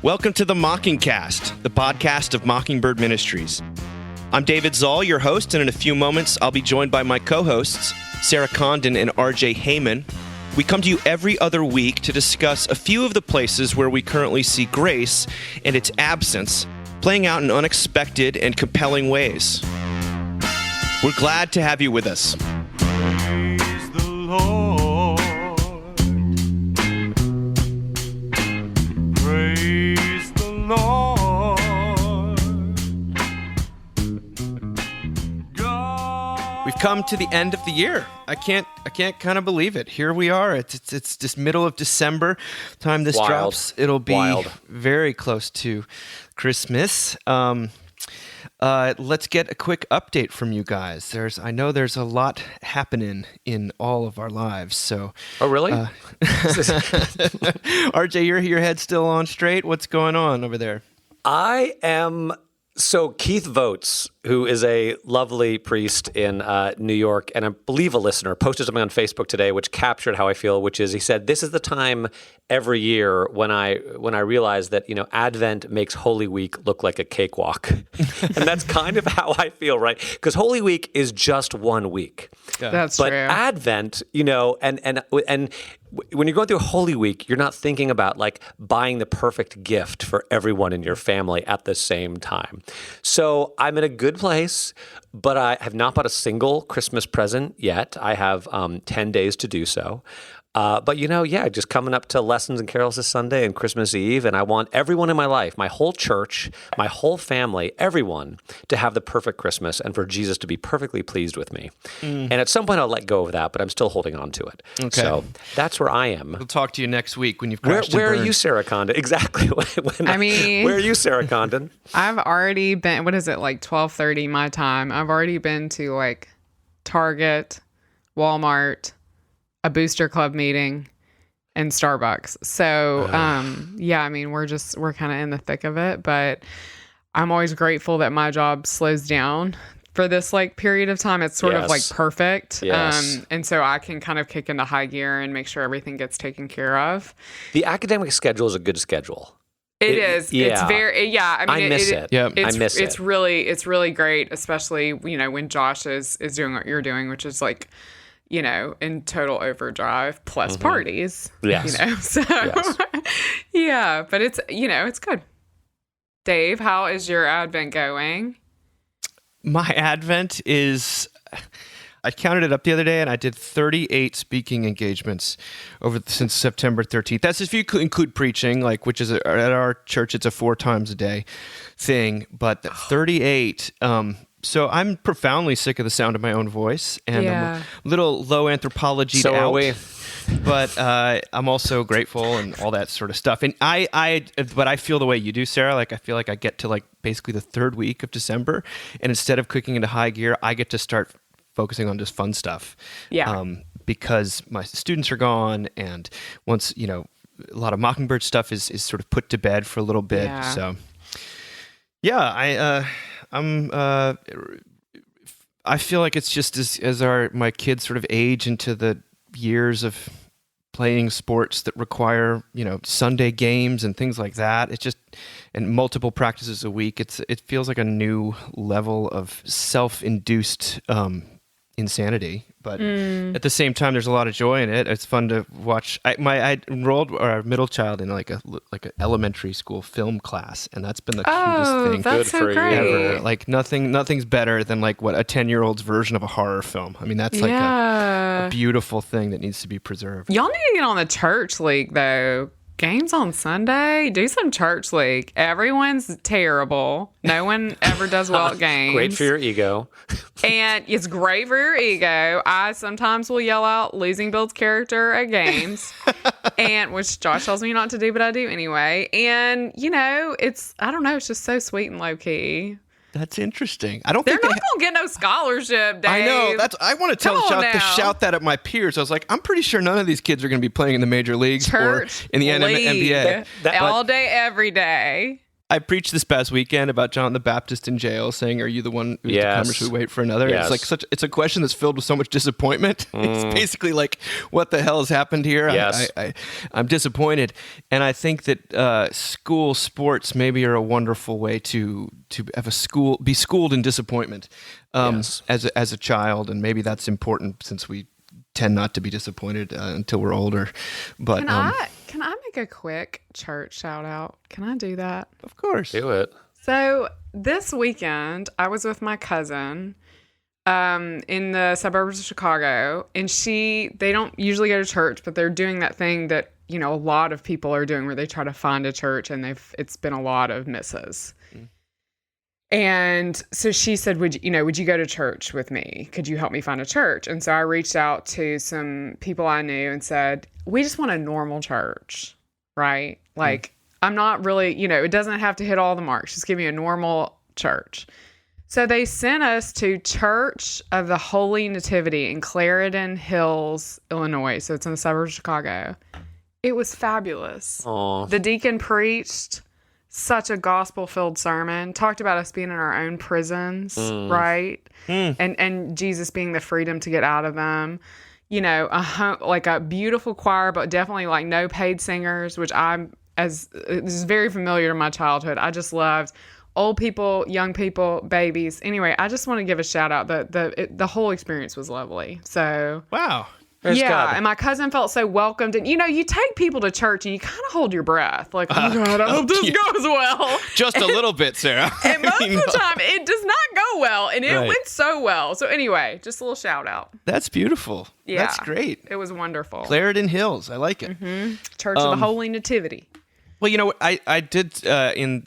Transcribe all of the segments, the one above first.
Welcome to the Mockingcast, the podcast of Mockingbird Ministries. I'm David Zoll, your host, and in a few moments, I'll be joined by my co-hosts, Sarah Condon and RJ Heyman. We come to you every other week to discuss a few of the places where we currently see grace and its absence playing out in unexpected and compelling ways. We're glad to have you with us. Praise the Lord. Praise the Lord. We've come to the end of the year. I can't kind of believe it. Here we are. It's just middle of December. Time this drops, it'll be very close to Christmas. Let's get a quick update from you guys. I know there's a lot happening in all of our lives. So, oh really? RJ, your head still on straight? What's going on over there? I am. So Keith Votes, who is a lovely priest in New York, and I believe a listener, posted something on Facebook today which captured how I feel, which is he said, this is the time every year when I realize that, Advent makes Holy Week look like a cakewalk. And that's kind of how I feel, right? Because Holy Week is just 1 week. Yeah. That's but true. Advent, and when you're going through Holy Week, you're not thinking about like buying the perfect gift for everyone in your family at the same time. So I'm in a good place, but I have not bought a single Christmas present yet. I have 10 days to do so. But just coming up to Lessons and Carols this Sunday and Christmas Eve, and I want everyone in my life, my whole church, my whole family, everyone to have the perfect Christmas and for Jesus to be perfectly pleased with me. And at some point I'll let go of that, but I'm still holding on to it. Okay. So that's where I am. We'll talk to you next week when you've crashed Where and are you, Sarah Condon? Exactly. Where are you, Sarah Condon? I've already been, what is it, like 12:30 my time. I've already been to like Target, Walmart, a Booster Club meeting, and Starbucks. So, we're kind of in the thick of it, but I'm always grateful that my job slows down for this like period of time. It's sort of like perfect. Yes. And so I can kind of kick into high gear and make sure everything gets taken care of. The academic schedule is a good schedule. It is. Yeah. It's very, I miss it. Yep. I miss it. It's really great, especially, when Josh is doing what you're doing, which is like, in total overdrive plus parties. Yes. So Yes. Yeah, but it's, it's good. Dave, how is your Advent going? My Advent is, I counted it up the other day, and I did 38 speaking engagements since September 13th. That's if you include preaching, which is at our church, it's a 4 times a day thing, but 38. So I'm profoundly sick of the sound of my own voice, and I'm a little low anthropology So out. are we. But I'm also grateful and all that sort of stuff. And but I feel the way you do, Sarah. I feel like I get to basically the 3rd week of December, and instead of cooking into high gear, I get to start focusing on just fun stuff. Yeah. Because my students are gone, and once a lot of Mockingbird stuff is sort of put to bed for a little bit. Yeah. So I feel like it's just as my kids sort of age into the years of playing sports that require Sunday games and things like that. It's just, and multiple practices a week. It feels like a new level of self-induced insanity, but at the same time, there's a lot of joy in it. It's fun to watch. I enrolled our middle child in like an elementary school film class, and that's been the cutest thing. That's so great. Ever. Nothing's better than what a 10-year-old's version of a horror film. I mean, that's a beautiful thing that needs to be preserved. Y'all need to get on the church league though. Games on Sunday? Do some church league. Everyone's terrible. No one ever does well at games. Great for your ego. And it's great for your ego. I sometimes will yell out losing builds character at games, and which Josh tells me not to do, but I do anyway. And it's just so sweet and low key. That's interesting. I don't They're think not gonna get no scholarship, Dave. I know. I want to shout that at my peers. I was like, I'm pretty sure none of these kids are going to be playing in the major leagues Church or in the league. NBA. All day, every day. I preached this past weekend about John the Baptist in jail, saying, "Are you the one who's to come, or should we wait for another?" Yes. It's like it's a question that's filled with so much disappointment. It's basically like, what the hell has happened here? Yes. I'm disappointed, and I think that school sports maybe are a wonderful way to have be schooled in disappointment as a child, and maybe that's important since we tend not to be disappointed until we're older. But Can I make a quick church shout out? Can I do that? Of course. Do it. So this weekend, I was with my cousin in the suburbs of Chicago, and they don't usually go to church, but they're doing that thing that, a lot of people are doing where they try to find a church, and it's been a lot of misses. And so she said, would you go to church with me? Could you help me find a church? And so I reached out to some people I knew and said, we just want a normal church, right? Like, I'm not really, it doesn't have to hit all the marks. Just give me a normal church. So they sent us to Church of the Holy Nativity in Clarendon Hills, Illinois. So it's in the suburbs of Chicago. It was fabulous. Aww. The deacon preached such a gospel-filled sermon, talked about us being in our own prisons, right? And Jesus being the freedom to get out of them. Like a beautiful choir, but definitely like no paid singers, which this is very familiar to my childhood. I just loved old people, young people, babies. Anyway, I just want to give a shout out. The whole experience was lovely. So Wow. Praise God. and my cousin felt so welcomed. And, you take people to church and you kind of hold your breath. Like, oh, God, I hope this goes well. Just a little bit, Sarah. And most of the time, it does not go well. And it went so well. So anyway, just a little shout out. That's beautiful. Yeah. That's great. It was wonderful. Clarendon Hills. I like it. Church of the Holy Nativity. Well, I did, in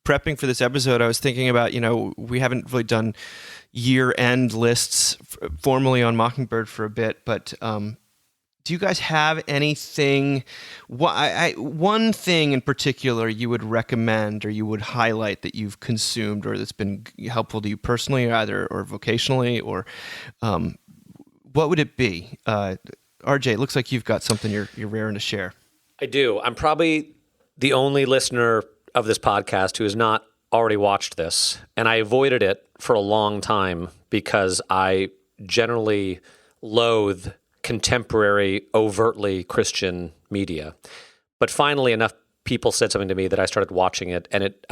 prepping for this episode, I was thinking about, we haven't really done year-end lists formally on Mockingbird for a bit, but do you guys have anything, one thing in particular you would recommend or you would highlight that you've consumed or that's been helpful to you personally, either or vocationally, or what would it be? RJ, it looks like you've got something you're raring to share. I do. I'm probably the only listener of this podcast who has not already watched this, and I avoided it for a long time because I generally loathe contemporary, overtly Christian media. But finally, enough people said something to me that I started watching it, and it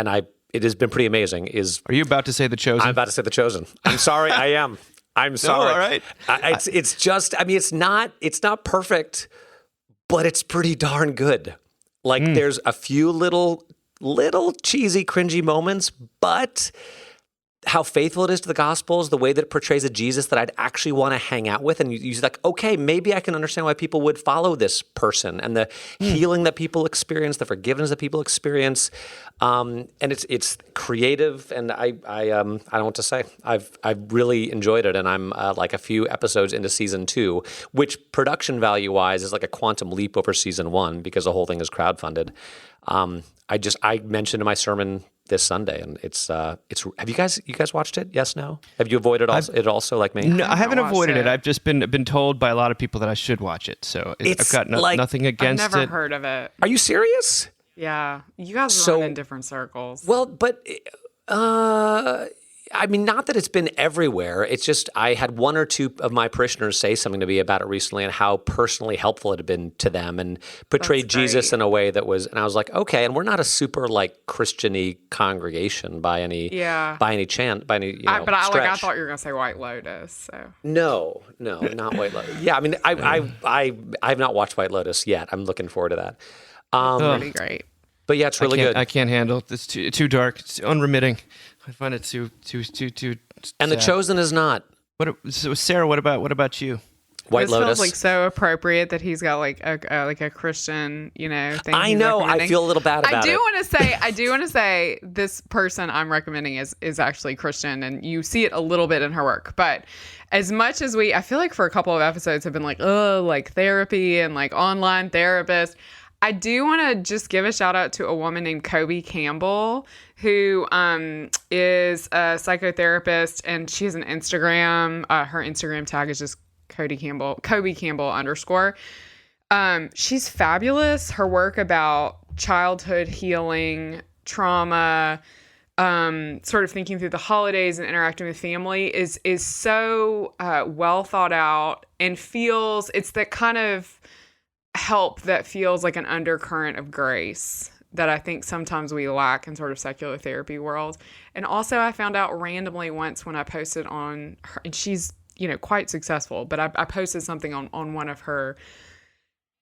has been pretty amazing. Are you about to say The Chosen? I'm about to say The Chosen. I'm sorry, I am. I'm sorry. No, all right. It's just, it's not perfect, but it's pretty darn good. Like there's a few little cheesy, cringy moments, but how faithful it is to the Gospels, the way that it portrays a Jesus that I'd actually want to hang out with. And you're like, okay, maybe I can understand why people would follow this person and the healing that people experience, the forgiveness that people experience. And it's creative, and I don't know what to say. I've really enjoyed it, and I'm like a few episodes into season 2, which production value wise is like a quantum leap over season 1 because the whole thing is crowdfunded. I mentioned in my sermon this Sunday, and it's have you guys watched it? Yes, no? Have you avoided it also like me? No, I haven't avoided it. I've just been told by a lot of people that I should watch it. So I've got nothing against I've never heard of it. Are you serious? Yeah. You guys run in different circles. Well, but I mean, not that it's been everywhere. It's just I had one or two of my parishioners say something to me about it recently and how personally helpful it had been to them and portrayed Jesus in a way that was, and I was like, okay, and we're not a super like Christian-y congregation by any But I thought you were gonna say White Lotus. So no, not White Lotus. Yeah, I mean, I have not watched White Lotus yet. I'm looking forward to that. pretty great. But yeah, it's really good. I can't handle it. It's too dark. It's unremitting. I find it too. And The Chosen is not. So Sarah, what about you? White Lotus feels like so appropriate that he's got like a Christian, thing. I know. I feel a little bad about it. I do want to say this person I'm recommending is actually Christian, and you see it a little bit in her work. But as much as I feel like for a couple of episodes have been like, oh, like therapy and like online therapist. I do want to just give a shout out to a woman named Kobe Campbell, who is a psychotherapist, and she has an Instagram. Her Instagram tag is just Kobe Campbell _. She's fabulous. Her work about childhood healing trauma, sort of thinking through the holidays and interacting with family is so well thought out and it's that kind of help that feels like an undercurrent of grace that I think sometimes we lack in sort of secular therapy world. And also I found out randomly once when I posted on her, and she's, quite successful, but I posted something on one of her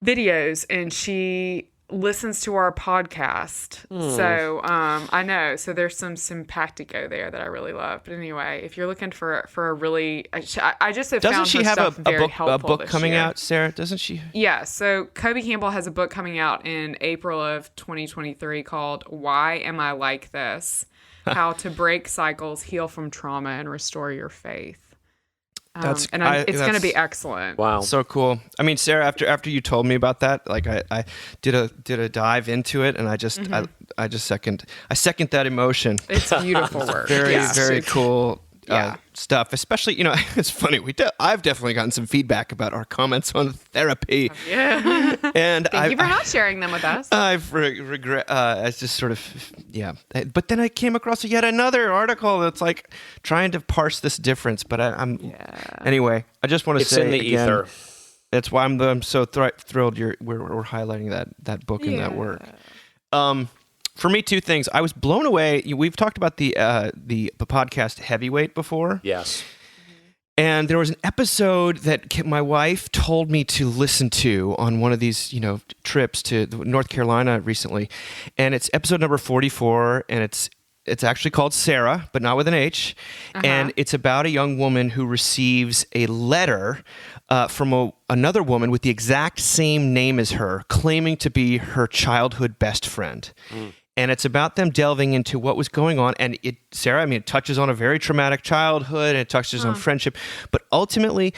videos and she listens to our podcast. So I know. So there's some simpatico there that I really love. But anyway, if you're looking for a really, I just have Doesn't found she her have stuff very a helpful book this coming year. out, Sarah? Doesn't she? Yeah. So Kobe Campbell has a book coming out in April of 2023 called "Why Am I Like This? How to Break Cycles, Heal from Trauma, and Restore Your Faith." It's going to be excellent. Wow. So cool. I mean, Sarah, after you told me about that, like I did a dive into it, and I just second that emotion. It's beautiful work. Very cool Yeah. stuff. Especially, it's funny. I've definitely gotten some feedback about our comments on therapy. Yeah. And Thank you for not sharing them with us. I've regret. I just sort of, yeah. But then I came across yet another article that's like trying to parse this difference. But anyway. I just want to say it's in the again, ether. that's why I'm so thrilled we're highlighting that book and that work. For me, two things. I was blown away. We've talked about the podcast Heavyweight before. Yes. And there was an episode that my wife told me to listen to on one of these, trips to North Carolina recently. And it's episode number 44, and it's actually called Sarah, but not with an H. And it's about a young woman who receives a letter from another woman with the exact same name as her, claiming to be her childhood best friend. And it's about them delving into what was going on. And it touches on a very traumatic childhood, and it touches on friendship. But ultimately,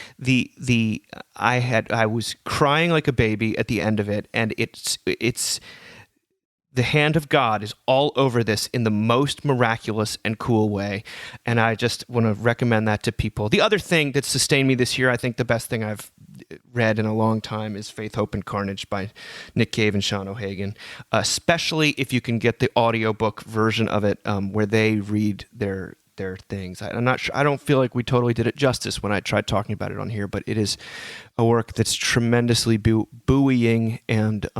I was crying like a baby at the end of it. And it's the hand of God is all over this in the most miraculous and cool way. And I just want to recommend that to people. The other thing that sustained me this year, I think the best thing I've read in a long time, is Faith, Hope, and Carnage by Nick Cave and Sean O'Hagan, especially if you can get the audiobook version of it, where they read their things. I'm not sure. I don't feel like we totally did it justice when I tried talking about it on here, but it is a work that's tremendously buoying and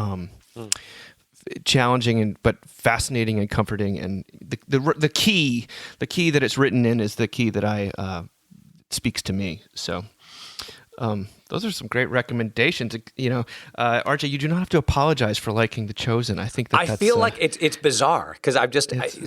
challenging, but fascinating and comforting. And the key that it's written in is the key that speaks to me. So those are some great recommendations. RJ, you do not have to apologize for liking The Chosen. I think I feel like it's bizarre because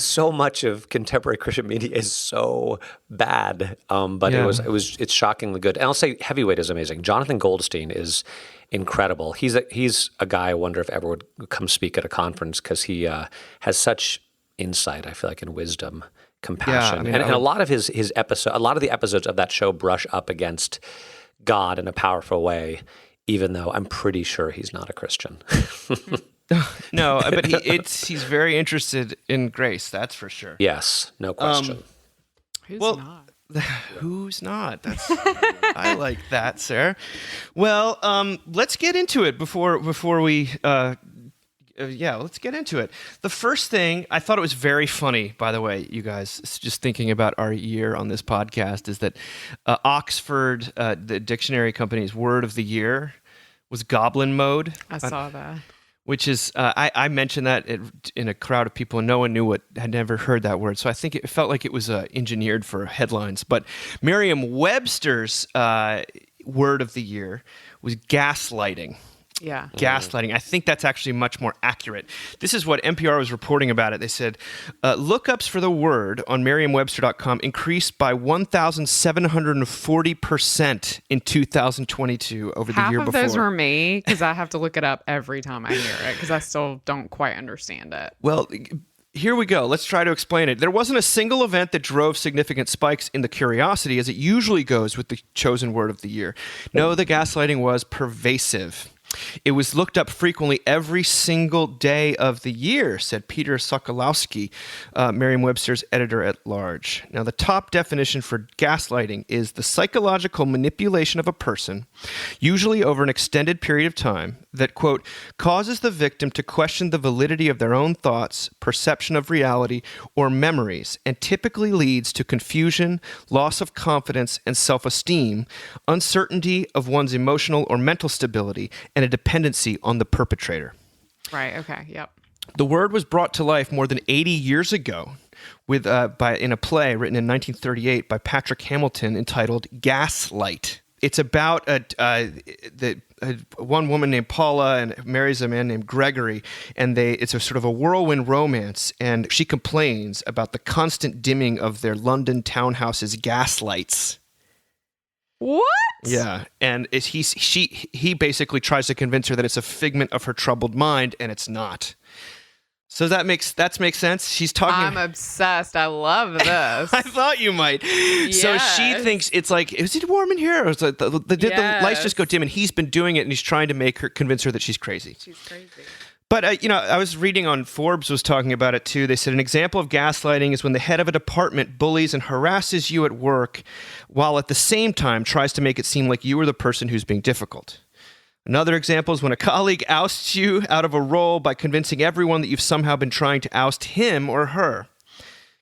so much of contemporary Christian media is so bad. But it's shockingly good. And I'll say Heavyweight is amazing. Jonathan Goldstein is incredible. He's a guy I wonder if ever would come speak at a conference because he has such insight, I feel like, and wisdom, compassion. And a lot of his episode, a lot of the episodes of that show brush up against God in a powerful way, even though I'm pretty sure he's not a Christian. No, but he's very interested in grace, that's for sure. Yes, no question. Who's not? Who's not? I like that, Sarah. Well, let's get into it before we. Let's get into it. The first thing, I thought it was very funny, by the way, you guys, just thinking about our year on this podcast, is that Oxford, the dictionary company's word of the year was goblin mode. I saw that. Which is, I mentioned that in a crowd of people, and no one had never heard that word. So I think it felt like it was engineered for headlines. But Merriam-Webster's word of the year was gaslighting. Yeah. Gaslighting. I think that's actually much more accurate. This is what NPR was reporting about it. They said, lookups for the word on merriam-webster.com increased by 1,740% in 2022 over the year before. Half of those were me, because I have to look it up every time I hear it, because I still don't quite understand it. Well, here we go. Let's try to explain it. There wasn't a single event that drove significant spikes in the curiosity, as it usually goes with the chosen word of the year. No, the gaslighting was pervasive. It was looked up frequently every single day of the year, said Peter Sokolowski, Merriam-Webster's editor-at-large. Now, the top definition for gaslighting is the psychological manipulation of a person, usually over an extended period of time, that, quote, causes the victim to question the validity of their own thoughts, perception of reality, or memories, and typically leads to confusion, loss of confidence and self-esteem, uncertainty of one's emotional or mental stability, and a dependency on the perpetrator. Right. Okay. Yep. The word was brought to life more than 80 years ago in a play written in 1938 by Patrick Hamilton entitled Gaslight. It's about one woman named Paula and marries a man named Gregory, and it's a sort of a whirlwind romance, and she complains about the constant dimming of their London townhouse's gas lights. What? Yeah, and he basically tries to convince her that it's a figment of her troubled mind, and it's not. So that makes sense. She's talking. I'm obsessed. I love this. I thought you might. Yes. So she thinks it's like, is it warm in here? Or is it the lights just go dim? And he's been doing it, and he's trying to convince her that she's crazy. She's crazy. But, I was reading on Forbes was talking about it too. They said an example of gaslighting is when the head of a department bullies and harasses you at work while at the same time tries to make it seem like you are the person who's being difficult. Another example is when a colleague ousts you out of a role by convincing everyone that you've somehow been trying to oust him or her.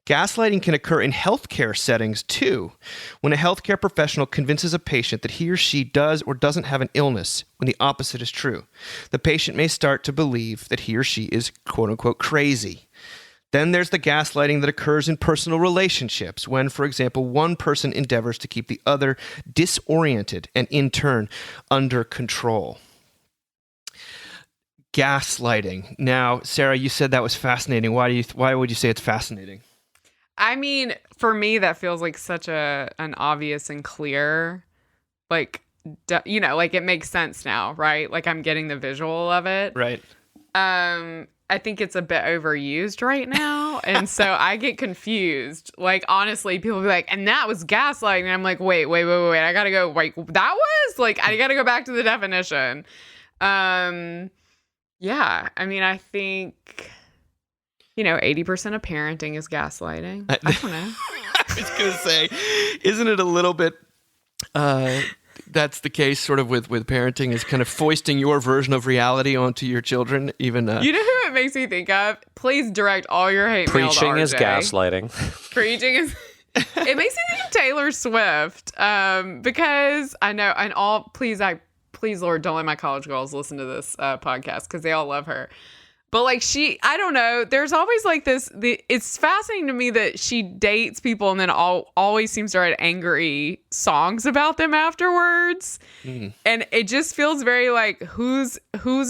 Gaslighting can occur in healthcare settings, too, when a healthcare professional convinces a patient that he or she does or doesn't have an illness when the opposite is true. The patient may start to believe that he or she is, quote-unquote, crazy. Then there's the gaslighting that occurs in personal relationships when, for example, one person endeavors to keep the other disoriented and, in turn, under control. Gaslighting. Now, Sarah, you said that was fascinating. Why would you say it's fascinating? I mean, for me, that feels like such an obvious and clear, like, like it makes sense now, right? Like I'm getting the visual of it. Right. I think it's a bit overused right now. And so I get confused. Like, honestly, people be like, and that was gaslighting. And I'm like, wait. I got to go, like, that was? Like, I got to go back to the definition. Yeah. I mean, I think... 80% of parenting is gaslighting. I don't know. I was going to say, isn't it a little bit, that's the case sort of with parenting, is kind of foisting your version of reality onto your children, even... You know who it makes me think of? Please direct all your hate mail to RJ. Preaching is gaslighting. Preaching is... It makes me think of Taylor Swift, because I know, and please, Lord, don't let my college girls listen to this podcast, because they all love her. But like I don't know, there's always like it's fascinating to me that she dates people and then always seems to write angry songs about them afterwards. Mm. And it just feels very like, who's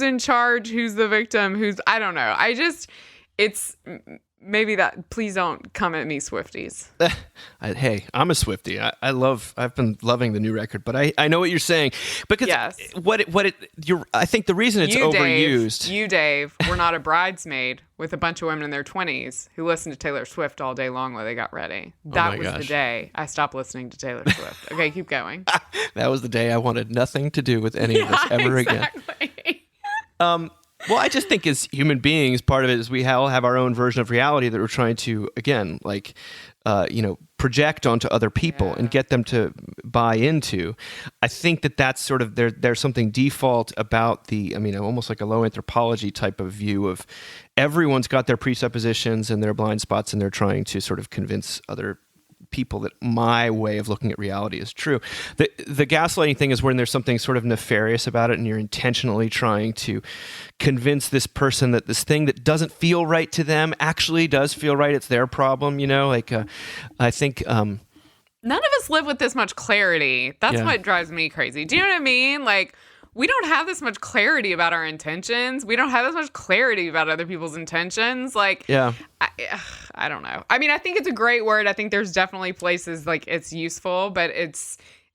in charge? Who's the victim? I don't know. It's maybe that, please don't come at me, Swifties. Hey, I'm a Swiftie. I've been loving the new record, but I know what you're saying, because yes. I think the reason it's overused. Dave, were not a bridesmaid with a bunch of women in their 20s who listened to Taylor Swift all day long while they got ready. That was the day I stopped listening to Taylor Swift. Okay, keep going. That was the day I wanted nothing to do with any of this ever again. Well, I just think as human beings, part of it is we all have our own version of reality that we're trying to, again, project onto other people and get them to buy into. I think that's sort of, there's something default about almost like a low anthropology type of view of everyone's got their presuppositions and their blind spots, and they're trying to sort of convince other people that my way of looking at reality is true. The gaslighting thing is when there's something sort of nefarious about it, and you're intentionally trying to convince this person that this thing that doesn't feel right to them actually does feel right. It's their problem, I think... None of us live with this much clarity. That's what drives me crazy. Do you know what I mean? Like, we don't have this much clarity about our intentions. We don't have this much clarity about other people's intentions. Like, I don't know. I mean, I think it's a great word. I think there's definitely places like it's useful, but it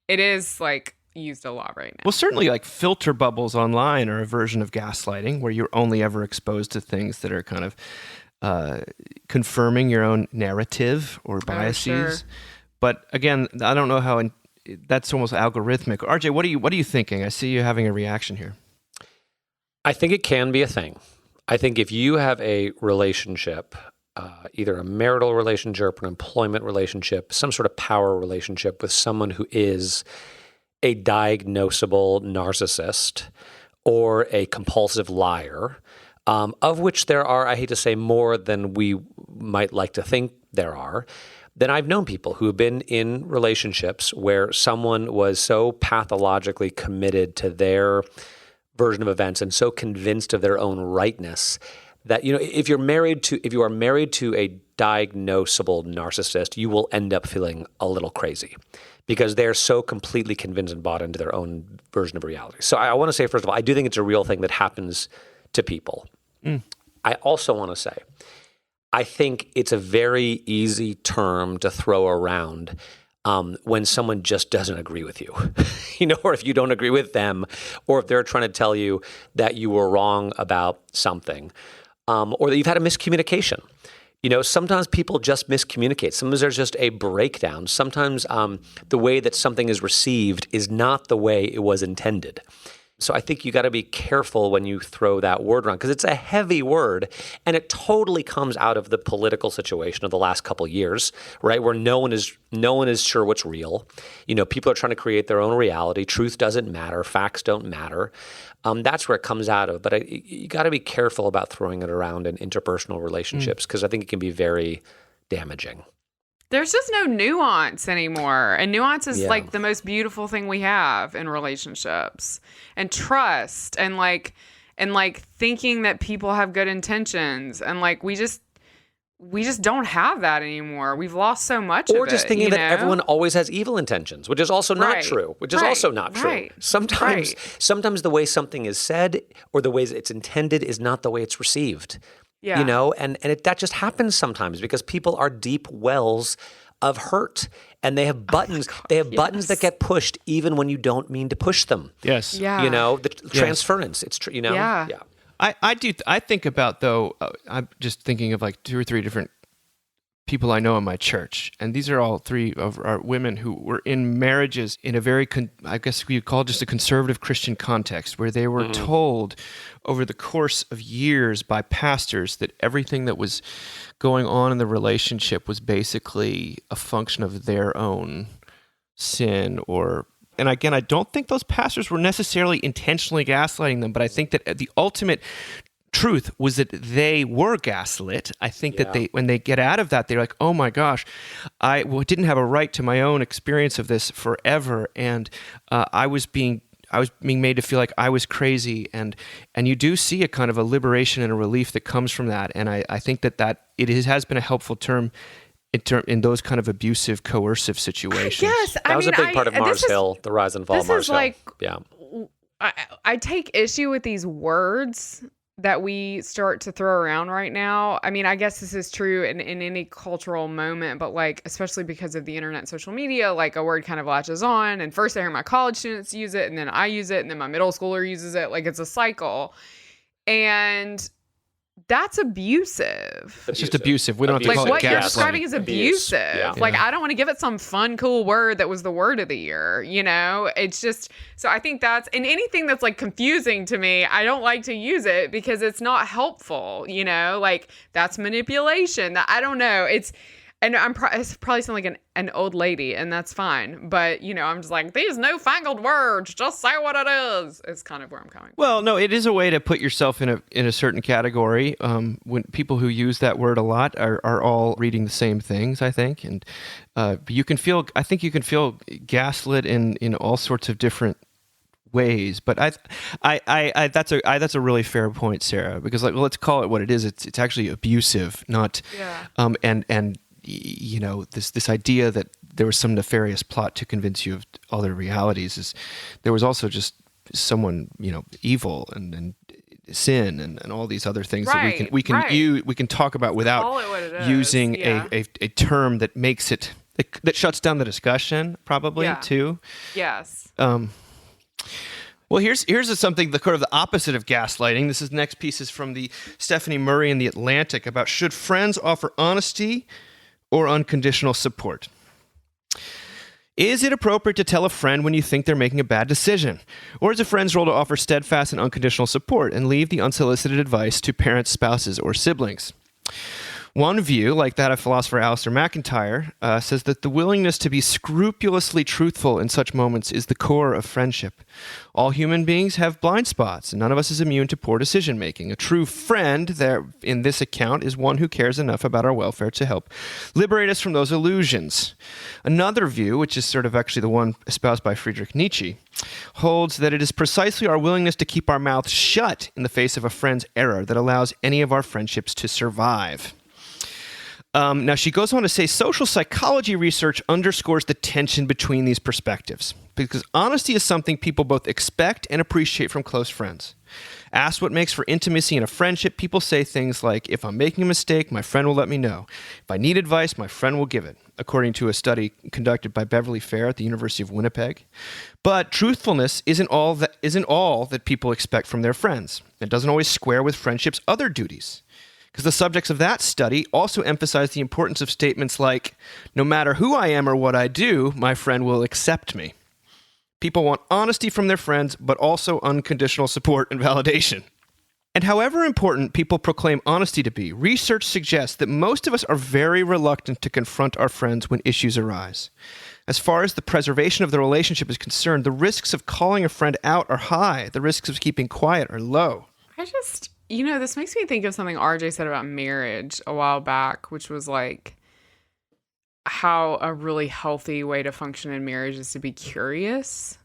is like used a lot right now. Well, certainly like filter bubbles online are a version of gaslighting where you're only ever exposed to things that are kind of confirming your own narrative or biases. Sure. But again, I don't know how that's almost algorithmic. RJ, what are you thinking? I see you having a reaction here. I think it can be a thing. I think if you have a relationship, either a marital relationship, an employment relationship, some sort of power relationship with someone who is a diagnosable narcissist or a compulsive liar, of which there are, I hate to say, more than we might like to think there are, then I've known people who have been in relationships where someone was so pathologically committed to their version of events and so convinced of their own rightness that, if you are married to a diagnosable narcissist, you will end up feeling a little crazy because they're so completely convinced and bought into their own version of reality. So I want to say, first of all, I do think it's a real thing that happens to people. I also want to say, I think it's a very easy term to throw around when someone just doesn't agree with you, or if you don't agree with them, or if they're trying to tell you that you were wrong about something, or that you've had a miscommunication. Sometimes people just miscommunicate. Sometimes there's just a breakdown. Sometimes the way that something is received is not the way it was intended. So I think you got to be careful when you throw that word around because it's a heavy word and it totally comes out of the political situation of the last couple of years, right? Where no one is sure what's real. People are trying to create their own reality. Truth doesn't matter. Facts don't matter. That's where it comes out of. But you got to be careful about throwing it around in interpersonal relationships because I think it can be very damaging. There's just no nuance anymore. And nuance is like the most beautiful thing we have in relationships. And trust and like thinking that people have good intentions. And like we just don't have that anymore. We've lost so much of it. Or just thinking that everyone always has evil intentions, which is also not true. Sometimes the way something is said or the way it's intended is not the way it's received. Yeah. That just happens sometimes because people are deep wells of hurt and they have buttons. They have buttons that get pushed even when you don't mean to push them. Yes. Yeah. The transference. It's true. Yeah. I do. I think about though. I'm just thinking of like 2 or 3 different people I know in my church, and these are all 3 of our women who were in marriages in a very, I guess we would call it just a conservative Christian context, where they were told over the course of years by pastors that everything that was going on in the relationship was basically a function of their own sin and again, I don't think those pastors were necessarily intentionally gaslighting them, but I think that the ultimate truth was that they were gaslit. I think that when they get out of that, they're like, oh my gosh, I didn't have a right to my own experience of this forever, and I was being made to feel like I was crazy, and you do see a kind of a liberation and a relief that comes from that, and I think that it has been a helpful term in those kind of abusive, coercive situations. Yes, that was a big part of Mars Hill, the rise and fall of Mars Hill. I take issue with these words that we start to throw around right now. I mean, I guess this is true in any cultural moment, but like, especially because of the internet and social media, like a word kind of latches on. And first I hear my college students use it, and then I use it, and then my middle schooler uses it. Like it's a cycle. And that's abusive. It's just abusive. We don't have to like call it what you're gaslighting. describing is abusive. Yeah. Like I don't want to give it some fun, cool word that was the word of the year. It's just, so I think that's, and anything that's like confusing to me, I don't like to use it because it's not helpful. Like that's manipulation. That I don't know. And it's probably sound like an old lady, and that's fine. But, I'm just like, these newfangled words, just say what it is. It's kind of where I'm coming from. Well, no, it is a way to put yourself in a certain category. When people who use that word a lot are all reading the same things, I think. And you can feel gaslit in all sorts of different ways. But that's a really fair point, Sarah, because let's call it what it is. It's actually abusive, not and this idea that there was some nefarious plot to convince you of other realities is there was also just someone evil and sin and all these other things that we can talk about without using a term that makes it that shuts down the discussion probably too. Yes. Well, here's something the opposite of gaslighting. This next piece is from the Stephanie Murray in The Atlantic about should friends offer honesty or unconditional support. Is it appropriate to tell a friend when you think they're making a bad decision? Or is a friend's role to offer steadfast and unconditional support and leave the unsolicited advice to parents, spouses, or siblings? One view, like that of philosopher Alistair MacIntyre, says that the willingness to be scrupulously truthful in such moments is the core of friendship. All human beings have blind spots, and none of us is immune to poor decision-making. A true friend, there in this account, is one who cares enough about our welfare to help liberate us from those illusions. Another view, which is sort of actually the one espoused by Friedrich Nietzsche, holds that it is precisely our willingness to keep our mouths shut in the face of a friend's error that allows any of our friendships to survive. Now, she goes on to say social psychology research underscores the tension between these perspectives, because honesty is something people both expect and appreciate from close friends. Asked what makes for intimacy in a friendship, people say things like, if I'm making a mistake, my friend will let me know. If I need advice, my friend will give it, according to a study conducted by Beverly Fair at the University of Winnipeg. But truthfulness isn't all that people expect from their friends. It doesn't always square with friendship's other duties. Because the subjects of that study also emphasize the importance of statements like, no matter who I am or what I do, my friend will accept me. People want honesty from their friends, but also unconditional support and validation. And however important people proclaim honesty to be, research suggests that most of us are very reluctant to confront our friends when issues arise. As far as the preservation of the relationship is concerned, the risks of calling a friend out are high. The risks of keeping quiet are low. This makes me think of something RJ said about marriage a while back, which was like how a really healthy way to function in marriage is to be curious.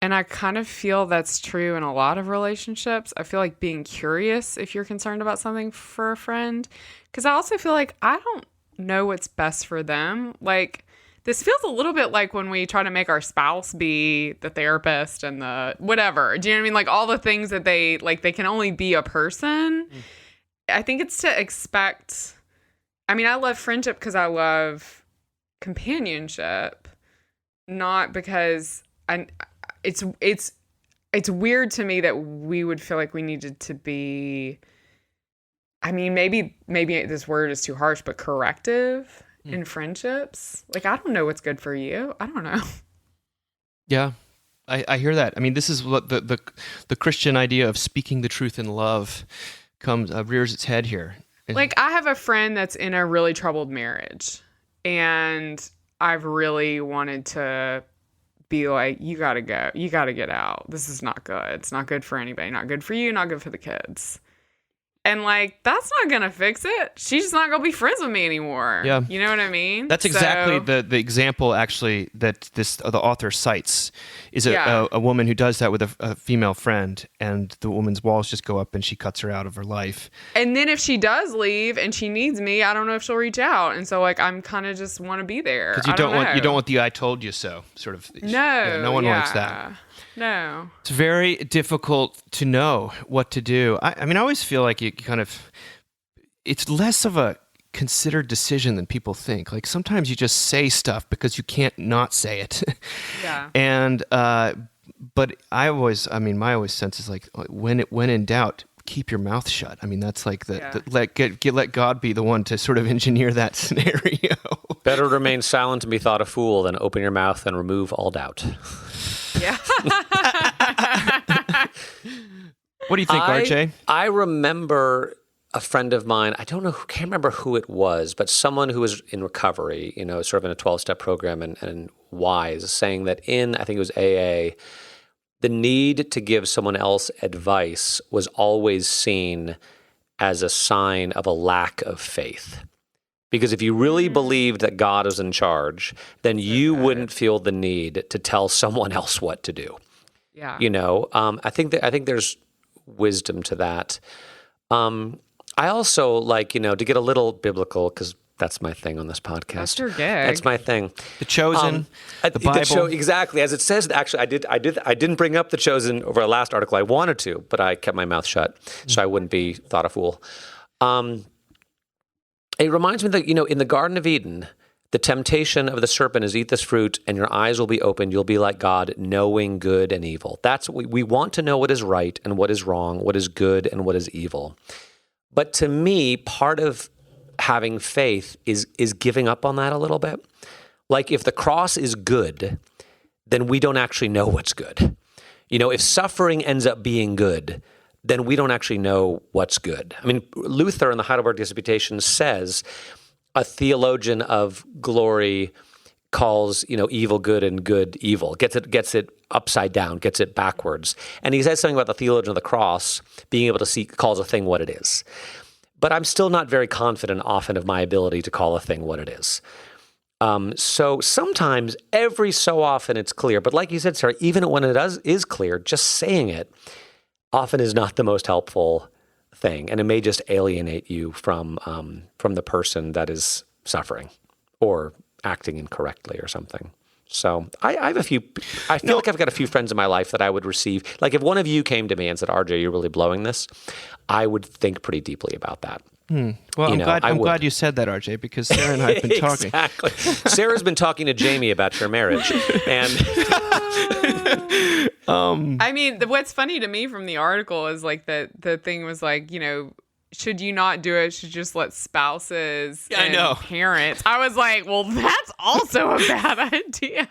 And I kind of feel that's true in a lot of relationships. I feel like being curious if you're concerned about something for a friend, because I also feel like I don't know what's best for them. Like, this feels a little bit like when we try to make our spouse be the therapist and the whatever. Do you know what I mean? Like all the things that they can only be a person. I think it's to expect. I mean, I love friendship because I love companionship, not because it's weird to me that we would feel like we needed to be. I mean, maybe this word is too harsh, but corrective. In friendships. Like, I don't know what's good for you. I don't know. Yeah, I hear that. I mean, this is what the Christian idea of speaking the truth in love rears its head here. Like, I have a friend that's in a really troubled marriage, and I've really wanted to be like, you gotta go. You gotta get out. This is not good. It's not good for anybody. Not good for you. Not good for the kids. And, like, that's not going to fix it. She's just not going to be friends with me anymore. Yeah. You know what I mean? That's exactly the example, actually, that the author cites, is a woman who does that with a female friend, and the woman's walls just go up and she cuts her out of her life. And then if she does leave and she needs me, I don't know if she'll reach out. And so, like, I'm kind of just want to be there. Because you don't want the I told you so sort of. No one wants that. No. It's very difficult to know what to do. I mean, I always feel like it's less of a considered decision than people think. Like, sometimes you just say stuff because you can't not say it. Yeah. And, but my always sense is like, when in doubt, keep your mouth shut. I mean, that's like let God be the one to sort of engineer that scenario. Better remain silent and be thought a fool than open your mouth and remove all doubt. Yeah. What do you think, RJ? I remember a friend of mine, can't remember who it was, but someone who was in recovery, sort of in a 12-step program and wise, saying that I think it was AA, the need to give someone else advice was always seen as a sign of a lack of faith. Because if you really believed that God is in charge, then you wouldn't feel the need to tell someone else what to do. Yeah. I think there's wisdom to that. I also like, to get a little biblical, because that's my thing on this podcast. That's your gig. That's my thing. The Chosen, the Bible. Exactly. As it says, actually, I didn't bring up The Chosen over the last article. I wanted to, but I kept my mouth shut so I wouldn't be thought a fool. It reminds me that, in the Garden of Eden, the temptation of the serpent is eat this fruit and your eyes will be opened. You'll be like God, knowing good and evil. That's we want to know what is right and what is wrong, what is good and what is evil. But to me, part of having faith is giving up on that a little bit. Like if the cross is good, then we don't actually know what's good. If suffering ends up being good, then we don't actually know what's good. I mean, Luther in the Heidelberg Disputation says a theologian of glory calls, evil good and good evil, gets it upside down, gets it backwards. And he says something about the theologian of the cross being able to see, calls a thing what it is. But I'm still not very confident often of my ability to call a thing what it is. So sometimes, every so often, it's clear. But like you said, Sarah, even when it is clear, just saying it often is not the most helpful thing, and it may just alienate you from the person that is suffering or acting incorrectly or something. So I have a few. I feel like I've got a few friends in my life that I would receive. Like if one of you came to me and said, "RJ, you're really blowing this," I would think pretty deeply about that. Well, I'm glad you said that, RJ, because Sarah and I have been talking. Exactly. Sarah's been talking to Jamie about your marriage, and I mean, what's funny to me from the article is like the thing was like, should you not do it? Should you just let spouses and parents? I was like, well, that's also a bad idea.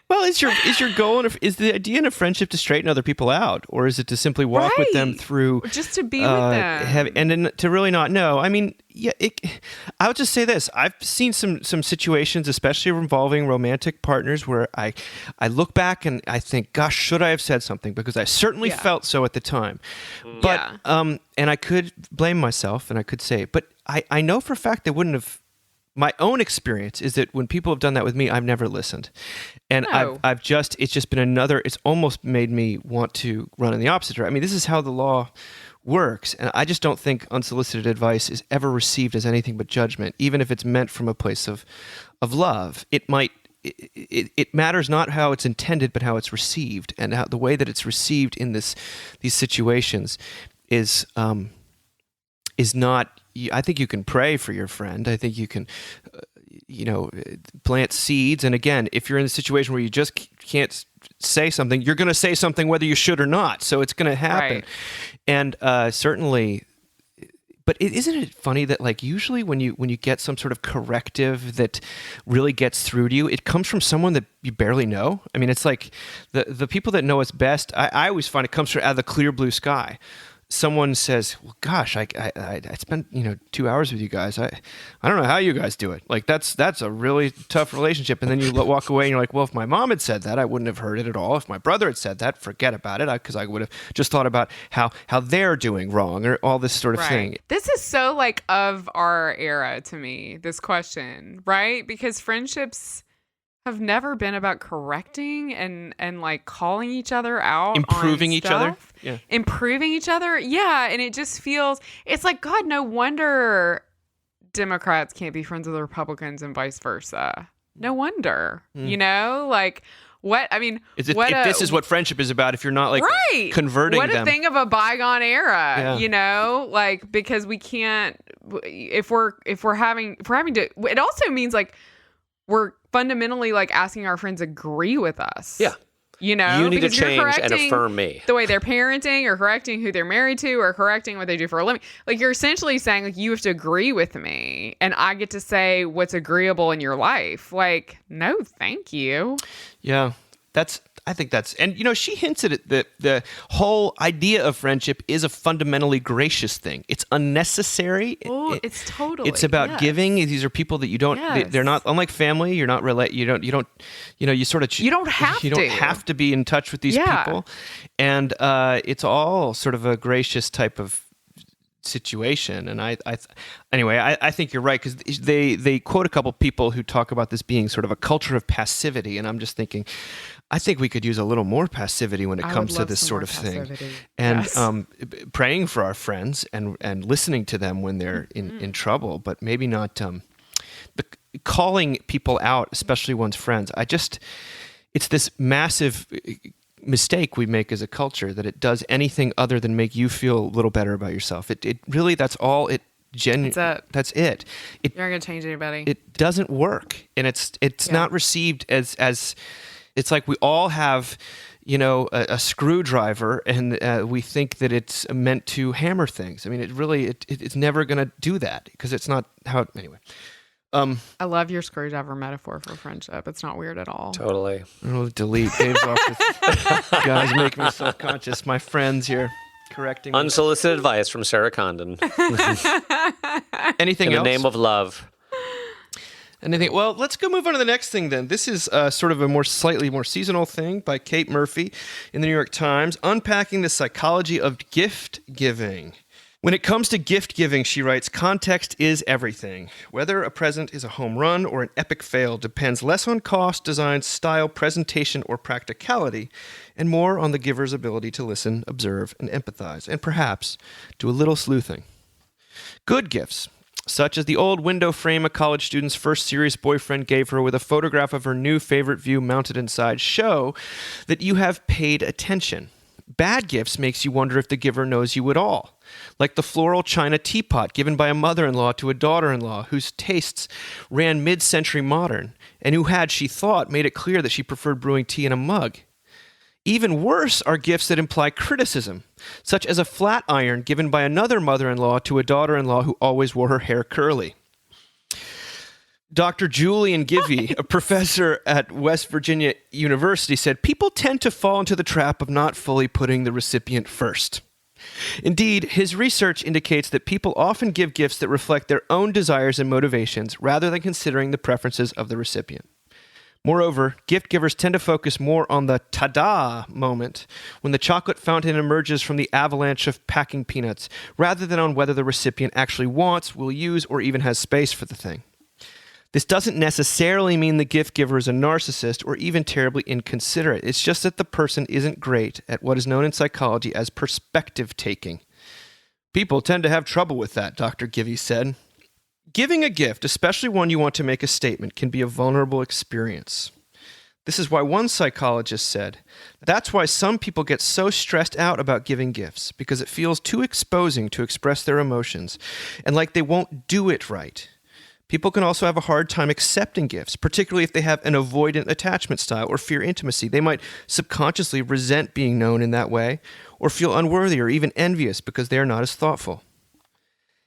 Well, is your goal is the idea in a friendship to straighten other people out, or is it to simply walk with them through, just to be with them, and then to really not know? I mean, yeah, I would just say this: I've seen some situations, especially involving romantic partners, where I look back and I think, gosh, should I have said something? Because I certainly felt so at the time. But and I could blame myself, and I could say, but I know for a fact they wouldn't have. My own experience is that when people have done that with me, I've never listened. And it's just been it's almost made me want to run in the opposite direction. I mean, this is how the law works. And I just don't think unsolicited advice is ever received as anything but judgment, even if it's meant from a place of love. It matters not how it's intended, but how it's received. And how the way that it's received in these situations is not. I think you can pray for your friend. I think you can, plant seeds. And again, if you're in a situation where you just can't say something, you're going to say something whether you should or not. So it's going to happen. Right. And certainly, but isn't it funny that like usually when you get some sort of corrective that really gets through to you, it comes from someone that you barely know. I mean, it's like the people that know us best. I always find it comes from out of the clear blue sky. Someone says, well, gosh, I spent 2 hours with you guys. I don't know how you guys do it. Like that's a really tough relationship. And then you walk away and you're like, well, if my mom had said that, I wouldn't have heard it at all. If my brother had said that, forget about it, because I would have just thought about how they're doing wrong or all this sort of thing. This is so like of our era to me, this question, right? Because friendships have never been about correcting and like calling each other out, improving each other. Yeah. Improving each other. Yeah. And it just feels, it's like, God, no wonder Democrats can't be friends with Republicans and vice versa. No wonder, like what, I mean, if this is what friendship is about, if you're not like converting them. What a thing of a bygone era, like, because we can't, if we're having to, it also means like, we're fundamentally like asking our friends agree with us. Yeah. You need to change and affirm me. The way they're parenting or correcting who they're married to or correcting what they do for a living. Like you're essentially saying like you have to agree with me and I get to say what's agreeable in your life. Like, no, thank you. Yeah. I think that's, and she hints at it that the whole idea of friendship is a fundamentally gracious thing. It's unnecessary. Oh, it's totally. It's about giving. These are people that you don't. They're not unlike family. You're not You don't. You sort of. You don't have to. You don't have to be in touch with these people, and it's all sort of a gracious type of situation. And I think you're right, because they quote a couple people who talk about this being sort of a culture of passivity, and I'm just thinking, I think we could use a little more passivity when it comes to this sort of thing. And praying for our friends and listening to them when they're in trouble, but maybe not calling people out, especially one's friends. It's this massive mistake we make as a culture that it does anything other than make you feel a little better about yourself. It really, that's all it that's it. You're not going to change anybody. It doesn't work. And it's not received as it's like we all have, a screwdriver, and we think that it's meant to hammer things. I mean, it's never going to do that, because it's not how. Anyway, I love your screwdriver metaphor for friendship. It's not weird at all. Totally. Oh, delete. Dave's off this. Guys, make me self-conscious. My friends here correcting me. Unsolicited advice from Sarah Condon. Anything In the else? name of love. Anything? Well, let's go move on to the next thing then. This is sort of a slightly more seasonal thing by Kate Murphy in the New York Times, unpacking the psychology of gift giving. When it comes to gift giving, she writes, context is everything. Whether a present is a home run or an epic fail depends less on cost, design, style, presentation, or practicality, and more on the giver's ability to listen, observe, and empathize, and perhaps do a little sleuthing. Good gifts, such as the old window frame a college student's first serious boyfriend gave her with a photograph of her new favorite view mounted inside, show that you have paid attention. Bad gifts makes you wonder if the giver knows you at all, like the floral china teapot given by a mother-in-law to a daughter-in-law whose tastes ran mid-century modern, and who had, she thought, made it clear that she preferred brewing tea in a mug. Even worse are gifts that imply criticism, such as a flat iron given by another mother-in-law to a daughter-in-law who always wore her hair curly. Dr. Julian Givey, a professor at West Virginia University, said, people tend to fall into the trap of not fully putting the recipient first. Indeed, his research indicates that people often give gifts that reflect their own desires and motivations rather than considering the preferences of the recipient. Moreover, gift givers tend to focus more on the ta-da moment when the chocolate fountain emerges from the avalanche of packing peanuts, rather than on whether the recipient actually wants, will use, or even has space for the thing. This doesn't necessarily mean the gift giver is a narcissist or even terribly inconsiderate. It's just that the person isn't great at what is known in psychology as perspective taking. People tend to have trouble with that, Dr. Givey said. Giving a gift, especially one you want to make a statement, can be a vulnerable experience. This is why one psychologist said, that's why some people get so stressed out about giving gifts, because it feels too exposing to express their emotions, and like they won't do it right. People can also have a hard time accepting gifts, particularly if they have an avoidant attachment style or fear intimacy. They might subconsciously resent being known in that way, or feel unworthy or even envious because they are not as thoughtful.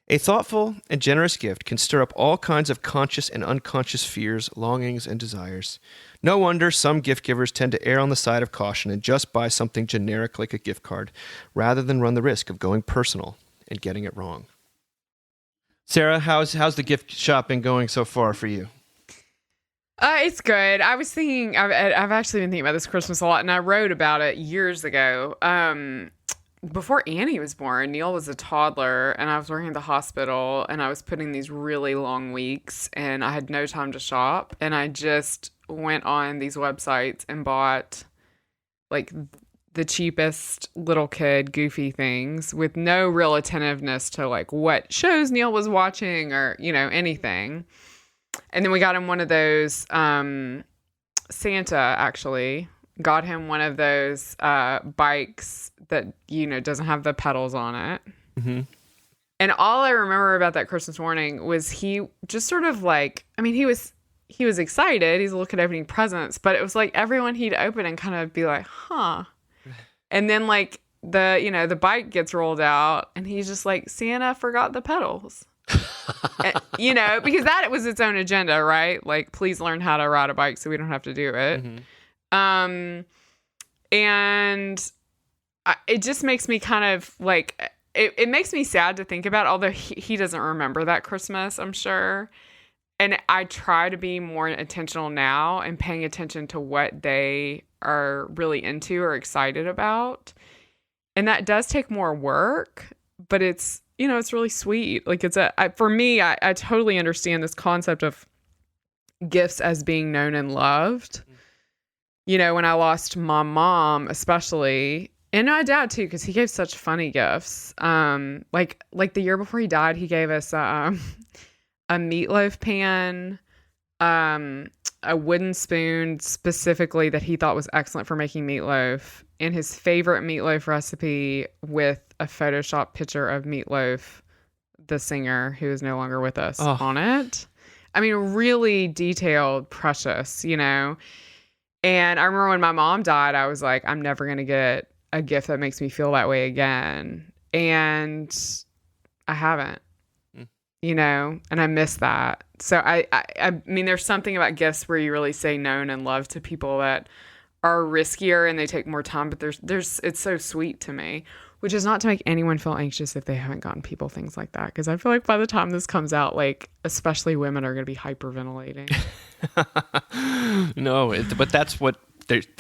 A thoughtful and generous gift can stir up all kinds of conscious and unconscious fears, longings, and desires. No wonder some gift givers tend to err on the side of caution and just buy something generic like a gift card, rather than run the risk of going personal and getting it wrong. Sarah, how's the gift shopping going so far for you? It's good. I was thinking, I've actually been thinking about this Christmas a lot, and I wrote about it years ago. Before Annie was born, Neil was a toddler, and I was working at the hospital, and I was putting these really long weeks, and I had no time to shop, and I just went on these websites and bought, like, the cheapest little kid goofy things with no real attentiveness to, like, what shows Neil was watching or, you know, anything. And then we got him one of those, Santa actually got him one of those bikes that, you know, doesn't have the pedals on it. Mm-hmm. And all I remember about that Christmas morning was he just sort of like, I mean, he was excited. He's looking at opening presents, but it was like everyone he'd open and kind of be like, huh. And then like the bike gets rolled out and he's just like, Santa forgot the pedals. And, you know, because that was its own agenda, right? Like, please learn how to ride a bike so we don't have to do it. Mm-hmm. And it just makes me kind of like, it makes me sad to think about, although he doesn't remember that Christmas, I'm sure. And I try to be more intentional now and paying attention to what they are really into or excited about. And that does take more work, but it's, you know, it's really sweet. Like for me, I totally understand this concept of gifts as being known and loved. You know, when I lost my mom, especially, and my dad too, because he gave such funny gifts. Like the year before he died, he gave us a meatloaf pan, a wooden spoon specifically that he thought was excellent for making meatloaf, and his favorite meatloaf recipe with a Photoshop picture of Meatloaf, the singer who is no longer with us, on it. I mean, really detailed, precious, you know. And I remember when my mom died, I was like, I'm never going to get a gift that makes me feel that way again. And I haven't. and I miss that. So I mean, there's something about gifts where you really say no and love to people that are riskier and they take more time, but it's so sweet to me, which is not to make anyone feel anxious if they haven't gotten people things like that. Cause I feel like by the time this comes out, like, especially women are going to be hyperventilating. No, but that's what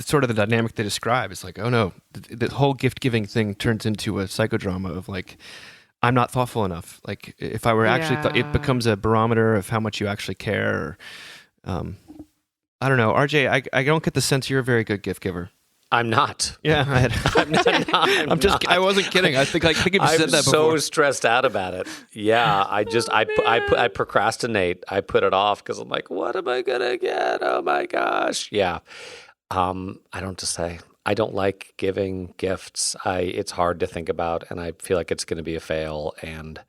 sort of the dynamic they describe. It's like, oh no, the whole gift giving thing turns into a psychodrama of like, I'm not thoughtful enough. Like if I were actually, it becomes a barometer of how much you actually care. Or, I don't know, RJ. I don't get the sense you're a very good gift giver. I'm not. Yeah, I wasn't kidding. I think you said that before. I'm so stressed out about it. Yeah, I procrastinate. I put it off because I'm like, what am I gonna get? Oh my gosh. Yeah. I don't just say. I don't like giving gifts. It's hard to think about, and I feel like it's going to be a fail. And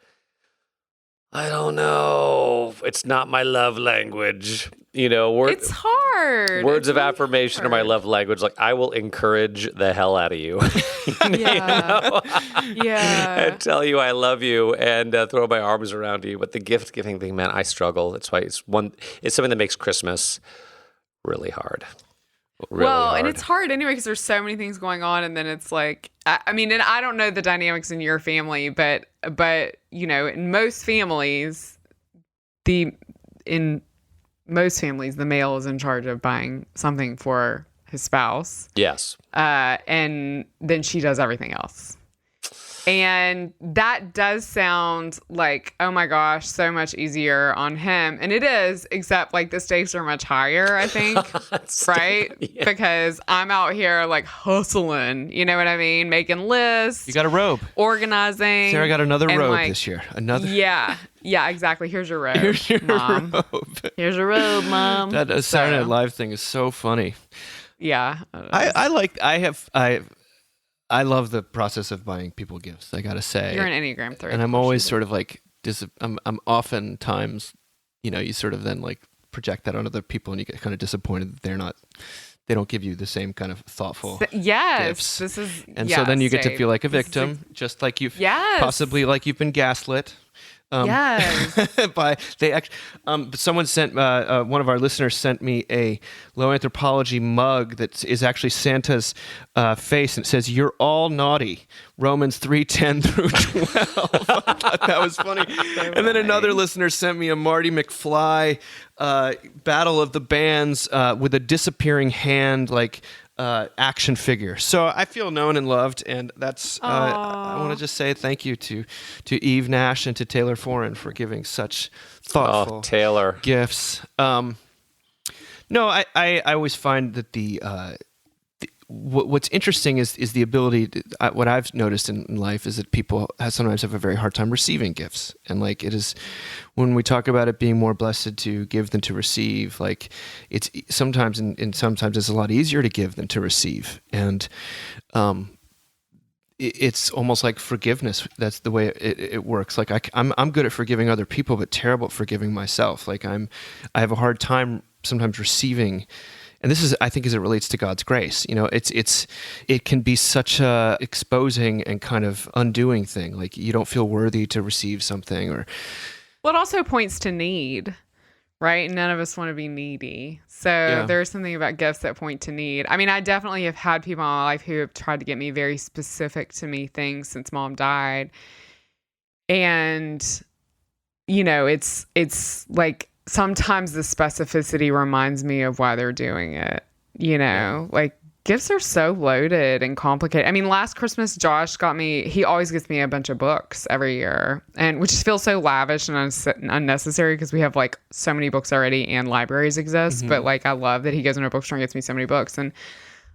I don't know. It's not my love language. It's hard. Words of affirmation are my love language. Like, I will encourage the hell out of you. Yeah. Yeah. And tell you I love you and throw my arms around you. But the gift giving thing, man, I struggle. That's why it's something that makes Christmas really hard. Really hard. And it's hard anyway because there's so many things going on, and then it's like, I mean, and I don't know the dynamics in your family, but in most families, the male is in charge of buying something for his spouse. Yes. And then she does everything else. And that does sound like, oh my gosh, so much easier on him. And it is, except like the stakes are much higher, I think. Right? Yeah. Because I'm out here like hustling, you know what I mean? Making lists. You got a robe. Organizing. Sarah got another robe this year. Another. Yeah. Yeah, exactly. Here's your robe. Here's your Mom. robe. Here's your robe, Mom. That Saturday Night Live thing is so funny. Yeah. I love the process of buying people gifts. I gotta say, you're an Enneagram 3, and I'm always sort of like, I'm oftentimes, you sort of then like project that on other people, and you get kind of disappointed that they don't give you the same kind of thoughtful gifts. This is, so then you get to feel like a victim, just like you've possibly like you've been gaslit. Someone sent one of our listeners sent me a Low Anthropology mug that is actually Santa's face, and it says, "You're all naughty." Romans 3:10 through 12. I thought that was funny. And then another listener sent me a Marty McFly Battle of the Bands with a disappearing hand, like action figure. So I feel known and loved, and that's I want to just say thank you to Eve Nash and to Taylor Foran for giving such thoughtful gifts. No, I always find that what's interesting is the ability what I've noticed in life is that people sometimes have a very hard time receiving gifts, and like it is when we talk about it being more blessed to give than to receive, like it's sometimes and sometimes it's a lot easier to give than to receive, and it's almost like forgiveness. That's the way it works. Like I'm good at forgiving other people, but terrible at forgiving myself. Like I have a hard time sometimes receiving. And this is, I think, as it relates to God's grace. It can be such a exposing and kind of undoing thing. Like you don't feel worthy to receive something, or. Well, it also points to need, right? None of us want to be needy. So there's something about gifts that point to need. I mean, I definitely have had people in my life who have tried to get me very specific to me things since Mom died. And, it's like, sometimes the specificity reminds me of why they're doing it. Like gifts are so loaded and complicated. I mean, last Christmas, Josh he always gets me a bunch of books every year, and which feels so lavish and unnecessary because we have like so many books already and libraries exist. Mm-hmm. But like, I love that he goes into a bookstore and gets me so many books. And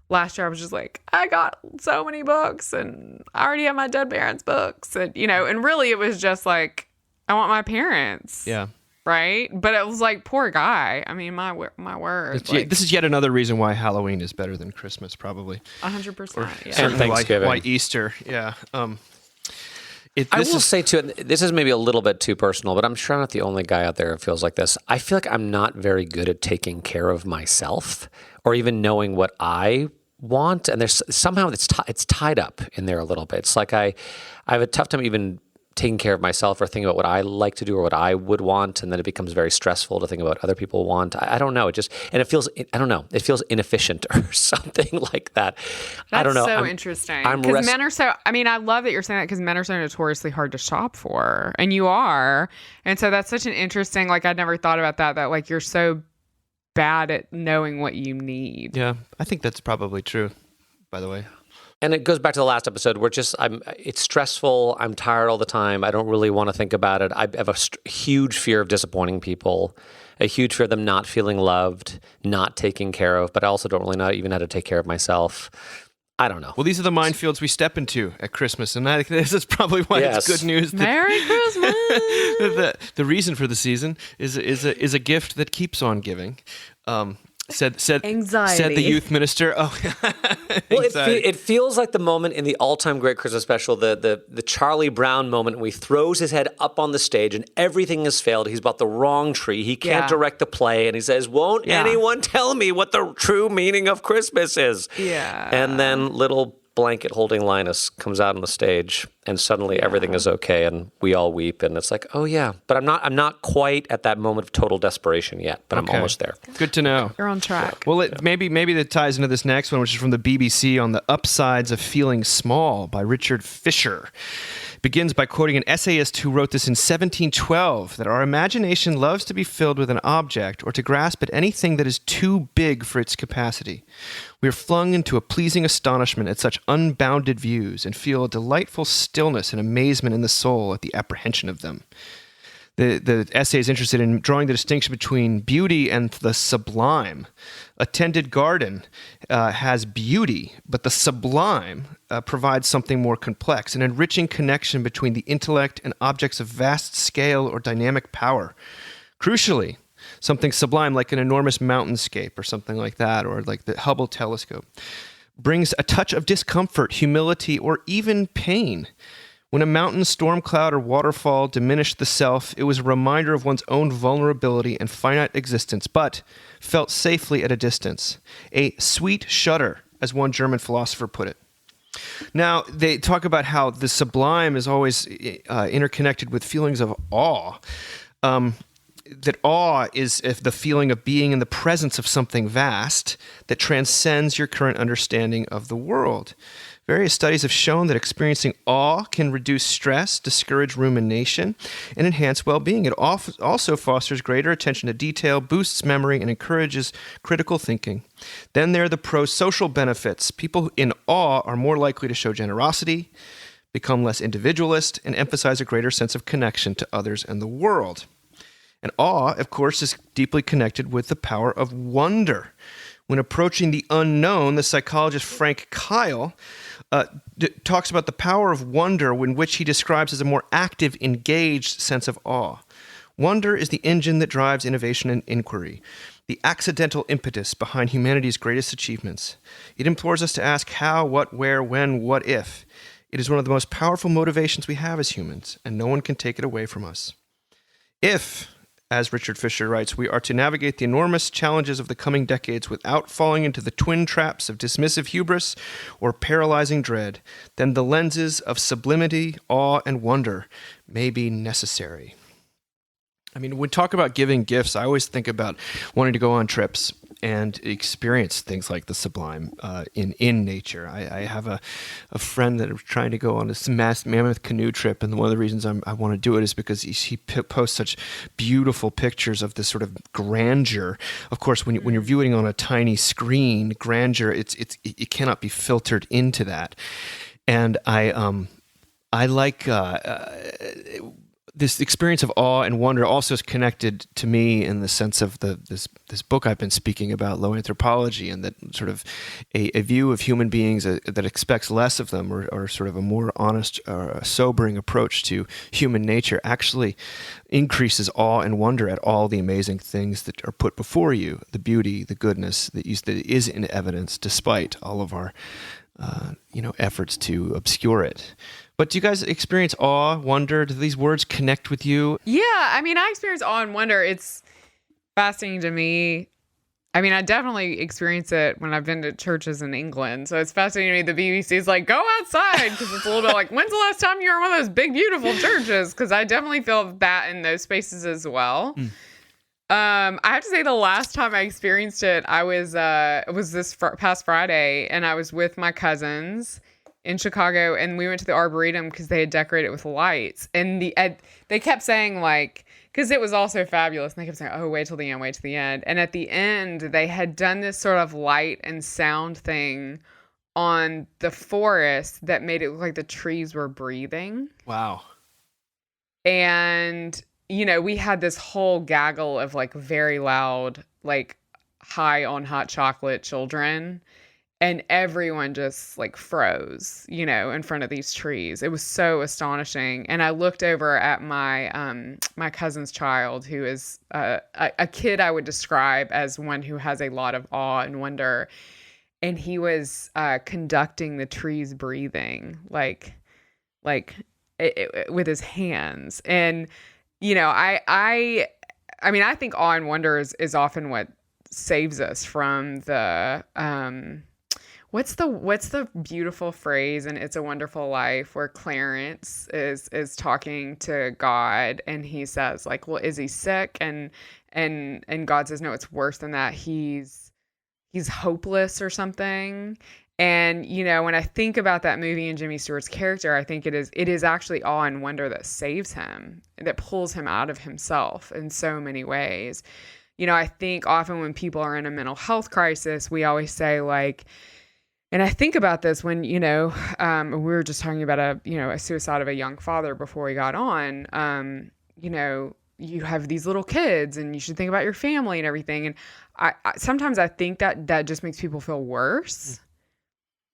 last year I was just like, I got so many books and I already have my dead parents' books. And, and really it was just like, I want my parents. Yeah. Right? But it was like, poor guy. I mean, my word. This is yet another reason why Halloween is better than Christmas, probably. 100%. Yeah. And Thanksgiving. Why Easter. Yeah. I will say, too, this is maybe a little bit too personal, but I'm sure I'm not the only guy out there who feels like this. I feel like I'm not very good at taking care of myself or even knowing what I want. And there's somehow it's tied up in there a little bit. It's like I have a tough time even taking care of myself or thinking about what I like to do or what I would want, and then it becomes very stressful to think about what other people want. I don't know. It just, and it feels, I don't know, it feels inefficient or something like that. I don't know. That's so interesting. I'm Because men are so, I mean, I love that you're saying that because men are so notoriously hard to shop for. And you are. And so that's such an interesting, like, I'd never thought about that like you're so bad at knowing what you need. Yeah, I think that's probably true, by the way. And it goes back to the last episode where it's stressful. I'm tired all the time. I don't really want to think about it. I have a huge fear of disappointing people, a huge fear of them not feeling loved, not taken care of, but I also don't really know even how to take care of myself. I don't know. Well, these are the minefields we step into at Christmas, and this is probably why Yes. it's good news. Merry Christmas! The reason for the season is a gift that keeps on giving. Said Anxiety. Said the youth minister. Oh, Well, anxiety. it feels like the moment in the all-time great Christmas special, the Charlie Brown moment when he throws his head up on the stage and everything has failed. He's bought the wrong tree. He can't Yeah. direct the play, and he says, "Won't Yeah. anyone tell me what the true meaning of Christmas is?" Yeah. And then little blanket holding Linus comes out on the stage, and suddenly everything is okay, and we all weep, and it's like, oh yeah. But I'm not quite at that moment of total desperation yet, but I'm Okay. almost there. Good to know. You're on track. Well, maybe that ties into this next one, which is from the BBC on the upsides of feeling small by Richard Fisher. Begins by quoting an essayist who wrote this in 1712, that our imagination loves to be filled with an object or to grasp at anything that is too big for its capacity. We are flung into a pleasing astonishment at such unbounded views and feel a delightful stillness and amazement in the soul at the apprehension of them. The essay is interested in drawing the distinction between beauty and the sublime. A tended garden has beauty, but the sublime provides something more complex, an enriching connection between the intellect and objects of vast scale or dynamic power. Crucially, something sublime like an enormous mountainscape or something like that, or like the Hubble telescope, brings a touch of discomfort, humility, or even pain. When a mountain, storm cloud, or waterfall diminished the self, it was a reminder of one's own vulnerability and finite existence, but felt safely at a distance. A sweet shudder, as one German philosopher put it. Now, they talk about how the sublime is always interconnected with feelings of awe. That awe is the feeling of being in the presence of something vast that transcends your current understanding of the world. Various studies have shown that experiencing awe can reduce stress, discourage rumination, and enhance well-being. It also fosters greater attention to detail, boosts memory, and encourages critical thinking. Then there are the pro-social benefits. People in awe are more likely to show generosity, become less individualist, and emphasize a greater sense of connection to others and the world. And awe, of course, is deeply connected with the power of wonder. When approaching the unknown, the psychologist Frank Kyle talks about the power of wonder, in which he describes as a more active, engaged sense of awe. Wonder is the engine that drives innovation and inquiry, the accidental impetus behind humanity's greatest achievements. It implores us to ask how, what, where, when, what if. It is one of the most powerful motivations we have as humans, and no one can take it away from us. If, as Richard Fisher writes, we are to navigate the enormous challenges of the coming decades without falling into the twin traps of dismissive hubris or paralyzing dread, then the lenses of sublimity, awe, and wonder may be necessary. I mean, when we talk about giving gifts, I always think about wanting to go on trips and experience things like the sublime in nature. I have a friend that is trying to go on this mammoth canoe trip, and one of the reasons I want to do it is because he posts such beautiful pictures of this sort of grandeur. Of course, when you're viewing on a tiny screen, grandeur it cannot be filtered into that. And I like. This experience of awe and wonder also is connected to me in the sense of this book I've been speaking about, Low Anthropology, and that sort of a view of human beings that expects less of them, or sort of a more honest or a sobering approach to human nature actually increases awe and wonder at all the amazing things that are put before you, the beauty, the goodness that is in evidence despite all of our efforts to obscure it. But do you guys experience awe, wonder? Do these words connect with you? Yeah, I mean, I experience awe and wonder. It's fascinating to me I mean, I definitely experience it when I've been to churches in England. So it's fascinating to me. The BBC is like, go outside, because it's a little bit like, when's the last time you were in one of those big, beautiful churches? Because I definitely feel that in those spaces as well. I have to say the last time I experienced it, it was this past Friday, and I was with my cousins in Chicago, and we went to the Arboretum because they had decorated it with lights. And they kept saying, like, because it was also fabulous, and they kept saying, oh, wait till the end, wait till the end. And at the end, they had done this sort of light and sound thing on the forest that made it look like the trees were breathing. Wow. And, you know, we had this whole gaggle of like very loud, like high on hot chocolate children. And everyone just like froze, you know, in front of these trees. It was so astonishing. And I looked over at my my cousin's child, who is a kid I would describe as one who has a lot of awe and wonder. And he was conducting the trees breathing, like with his hands. And you know, I mean, I think awe and wonder is often what saves us from the what's the beautiful phrase in It's a Wonderful Life where Clarence is talking to God, and he says, like, well, is he sick? And God says, no, it's worse than that. He's hopeless or something. And, you know, when I think about that movie and Jimmy Stewart's character, I think it is actually awe and wonder that saves him, that pulls him out of himself in so many ways. You know, I think often when people are in a mental health crisis, we always say, like, and I think about this when, you know, we were just talking about a suicide of a young father before we got on. You know, you have these little kids and you should think about your family and everything. And I sometimes I think that just makes people feel worse.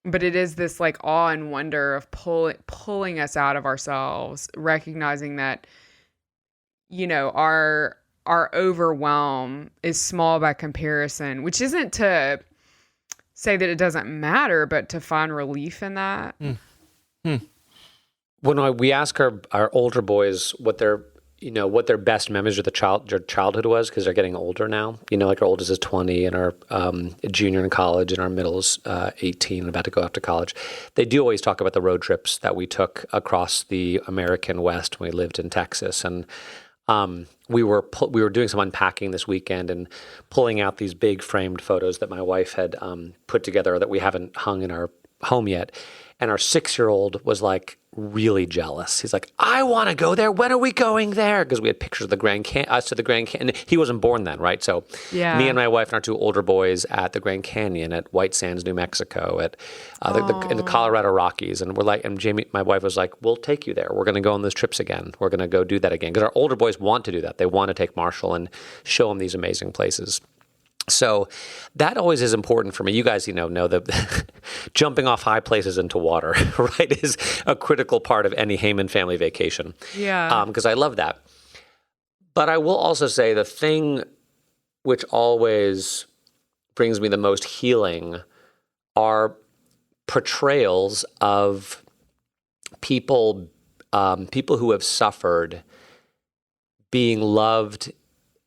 But it is this like awe and wonder of pulling us out of ourselves, recognizing that, you know, our overwhelm is small by comparison, which isn't to say that it doesn't matter, but to find relief in that. When we ask our older boys what their best memories of their childhood was, because they're getting older now. You know, like our oldest is 20 and our junior in college, and our middle is 18 and about to go off to college. They do always talk about the road trips that we took across the American West when we lived in Texas. And we were doing some unpacking this weekend and pulling out these big framed photos that my wife had put together that we haven't hung in our home yet. And our 6-year-old was like really jealous. He's like, I want to go there. When are we going there? Because we had pictures of the Grand Canyon. He wasn't born then, right? So me and my wife and our 2 older boys at the Grand Canyon, at White Sands, New Mexico, at in the Colorado Rockies. And we're like, and Jamie, my wife was like, we'll take you there. We're going to go on those trips again. We're going to go do that again. Because our older boys want to do that. They want to take Marshall and show him these amazing places. So that always is important for me. You guys, know that jumping off high places into water, right, is a critical part of any Heyman family vacation. Yeah. Because I love that. But I will also say the thing which always brings me the most healing are portrayals of people who have suffered being loved,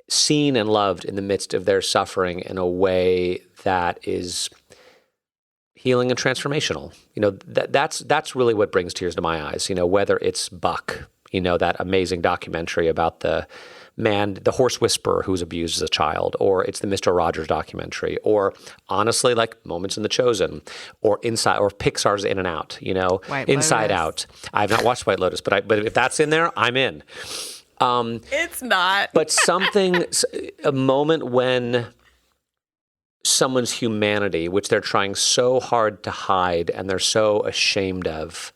seen and loved in the midst of their suffering in a way that is healing and transformational. That's really what brings tears to my eyes. Whether it's Buck, that amazing documentary about the man, the horse whisperer who was abused as a child, or it's the Mr. Rogers documentary, or honestly, like Moments in the Chosen, or Pixar's In and Out, Inside Out. I've not watched White Lotus, but if that's in there, I'm in. It's not. But a moment when someone's humanity, which they're trying so hard to hide and they're so ashamed of,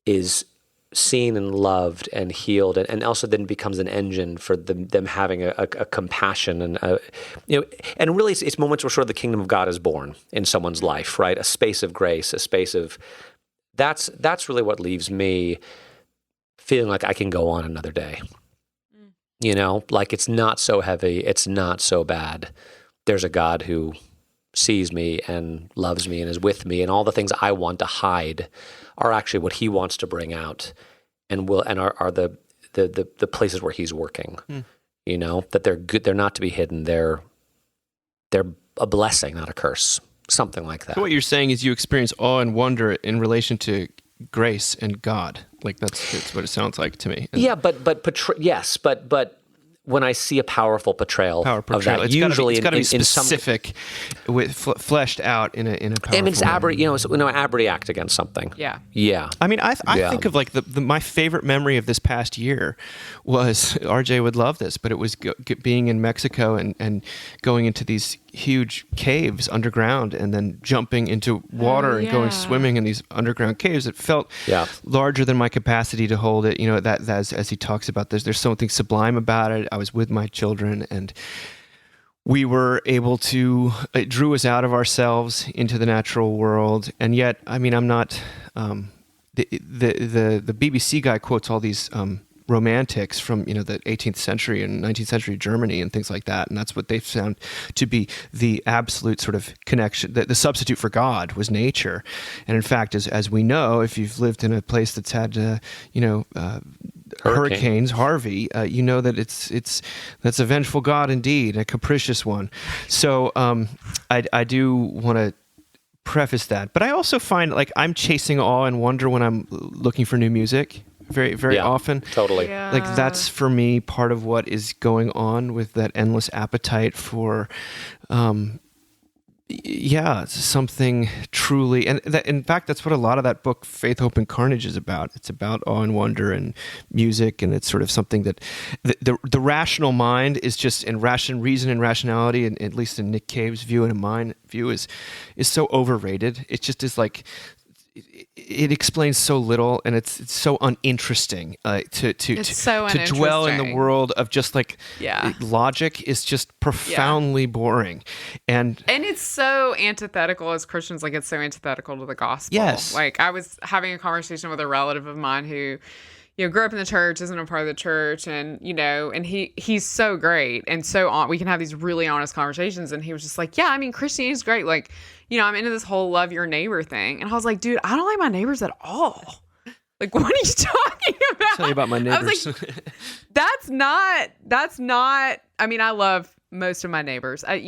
is seen and loved and healed, and also then becomes an engine for them having a compassion and and really it's moments where sort of the kingdom of God is born in someone's life, right? A space of grace, a space of that's really what leaves me feeling like I can go on another day. Like it's not so heavy, it's not so bad. There's a God who sees me and loves me and is with me, and all the things I want to hide are actually what he wants to bring out, and are the places where he's working. That they're good, they're not to be hidden, they're they're a blessing, not a curse. Something like that. So what you're saying is you experience awe and wonder in relation to grace and God. Like that's what it sounds like to me. And Yeah, but when I see a powerful portrayal of that, it's usually got to be in some, specific, with fleshed out in a powerful. I mean, it's abreact against something. Yeah. I mean, I Yeah. think of like my favorite memory of this past year was, RJ would love this, but it was being in Mexico and going into these huge caves underground and then jumping into water and going swimming in these underground caves. It felt larger than my capacity to hold it. That as he talks about this, there's something sublime about it. I was with my children and we were able to, it drew us out of ourselves into the natural world. And yet, I mean, I'm not, the BBC guy quotes all these romantics from the 18th century and 19th century Germany and things like that, and that's what they found to be the absolute sort of connection. The substitute for God was nature, and in fact, as we know, if you've lived in a place that's had hurricanes, Harvey, you know that that's a vengeful God indeed, a capricious one. So I do want to preface that, but I also find like I'm chasing awe and wonder when I'm looking for new music. Very, very often. Totally. Yeah. Like that's for me part of what is going on with that endless appetite for, something truly. And in fact, that's what a lot of that book, Faith, Hope, and Carnage, is about. It's about awe and wonder and music, and it's sort of something that the rational mind is just, and reason and rationality, and at least in Nick Cave's view and in mine view, is so overrated. It just is like. It explains so little, and it's so uninteresting to dwell in the world of just like logic is just profoundly boring, and it's so antithetical as Christians. Like it's so antithetical to the gospel. Yes. Like I was having a conversation with a relative of mine who grew up in the church, isn't a part of the church, and and he's so great and so on. We can have these really honest conversations, and he was just like, yeah, I mean, Christianity is great. Like, I'm into this whole love your neighbor thing, and I was like, dude, I don't like my neighbors at all. Like, what are you talking about? Tell you about my neighbors. I was like, that's not. I mean, I love most of my neighbors. I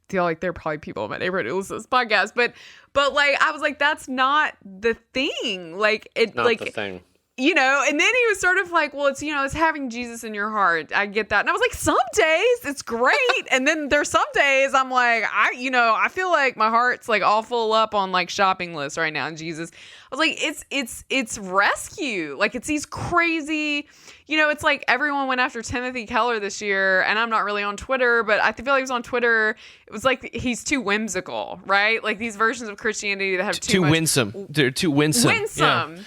feel like there are probably people in my neighborhood who listen to this podcast, but like, I was like, that's not the thing. Like, Not the thing. And then he was sort of like, well, it's, it's having Jesus in your heart. I get that. And I was like, some days it's great. And then there's some days I'm like, I feel like my heart's like all full up on like shopping lists right now. And Jesus, I was like, it's rescue. Like it's these crazy, it's like everyone went after Timothy Keller this year, and I'm not really on Twitter, but I feel like he was on Twitter. It was like, he's too whimsical, right? Like these versions of Christianity that have too winsome. They're too winsome. Yeah.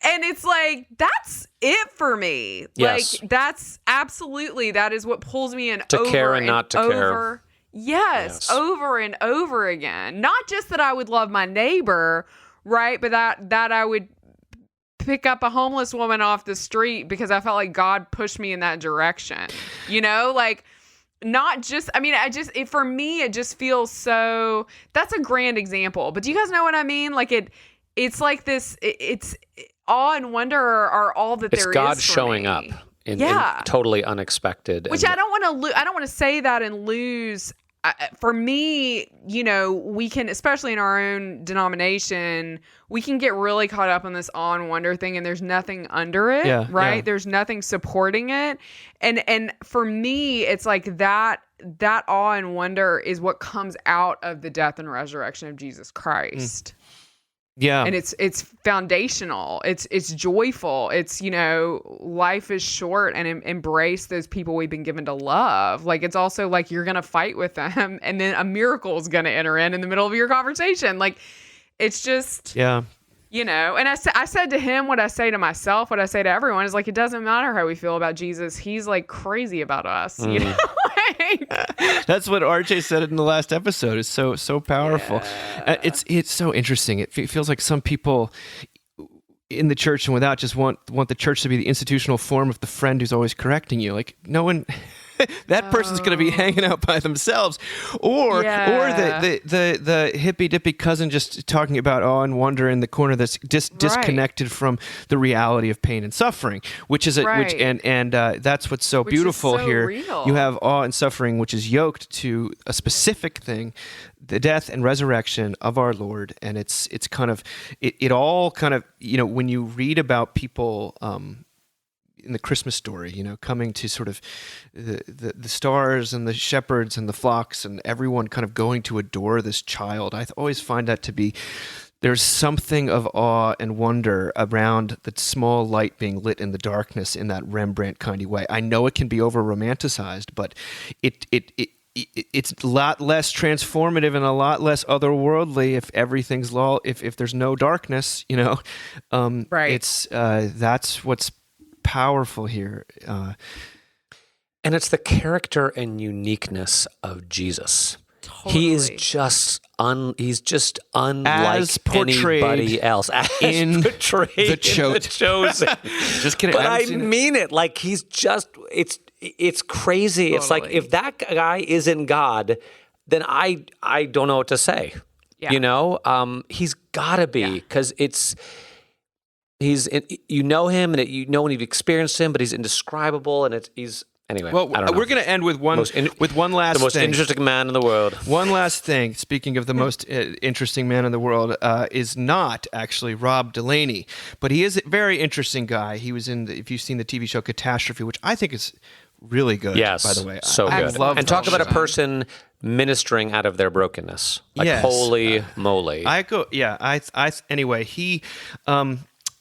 And it's like, that's it for me. Yes. Like, that's absolutely, that is what pulls me in to over care and not to care. Yes, over and over again. Not just that I would love my neighbor, right? But that I would pick up a homeless woman off the street because I felt like God pushed me in that direction. Like, not just, I mean, for me, it just feels so, that's a grand example. But do you guys know what I mean? Like, it's like this, it's awe and wonder are all that there is. It's God for showing me. up in totally unexpected. Which I don't want to say that and lose. For me, we can, especially in our own denomination, we can get really caught up on this awe and wonder thing, and there's nothing under it, right? Yeah. There's nothing supporting it, and for me, it's like that awe and wonder is what comes out of the death and resurrection of Jesus Christ. Yeah. And it's foundational. It's joyful. It's, life is short, and embrace those people we've been given to love. Like, it's also like you're going to fight with them, and then a miracle is going to enter in the middle of your conversation. Like, it's just, and I said to him what I say to myself, what I say to everyone is like, it doesn't matter how we feel about Jesus. He's like crazy about us, That's what RJ said in the last episode. It's so powerful. Yeah. It's so interesting. It feels like some people in the church and without just want the church to be the institutional form of the friend who's always correcting you. Like no one that person's going to be hanging out by themselves, or the hippy dippy cousin just talking about awe and wonder in the corner that's disconnected from the reality of pain and suffering, which is that's what's so beautiful here. Real. You have awe and suffering, which is yoked to a specific thing, the death and resurrection of our Lord, and it's kind of it all kind of, when you read about people in the Christmas story, coming to sort of the stars and the shepherds and the flocks and everyone kind of going to adore this child, I always find that to be, there's something of awe and wonder around the small light being lit in the darkness in that Rembrandt kind of way. I know it can be over romanticized, but it's a lot less transformative and a lot less otherworldly if everything's if there's no darkness, Right. It's that's what's powerful here. And it's the character and uniqueness of Jesus. Totally. He is just he's just unlike As portrayed anybody else. As in portrayed The in The Chosen. Just kidding. But I haven't seen it. mean it. Like, he's just, it's crazy. It's like, Totally. if that guy isn't God, then I don't know what to say. Yeah. He's gotta be, because you know him, and when you've experienced him, but he's indescribable, and he's anyway. Well, I don't know. we're going to end with one last the most thing. interesting man in the world. One last thing. Speaking of the most interesting man in the world, is not actually Rob Delaney, but he is a very interesting guy. He was if you've seen the TV show Catastrophe, which I think is really good. Yes, by the way, so I good. love And that talk about a show. person ministering out of their brokenness. Like, Yes. holy moly. Anyway,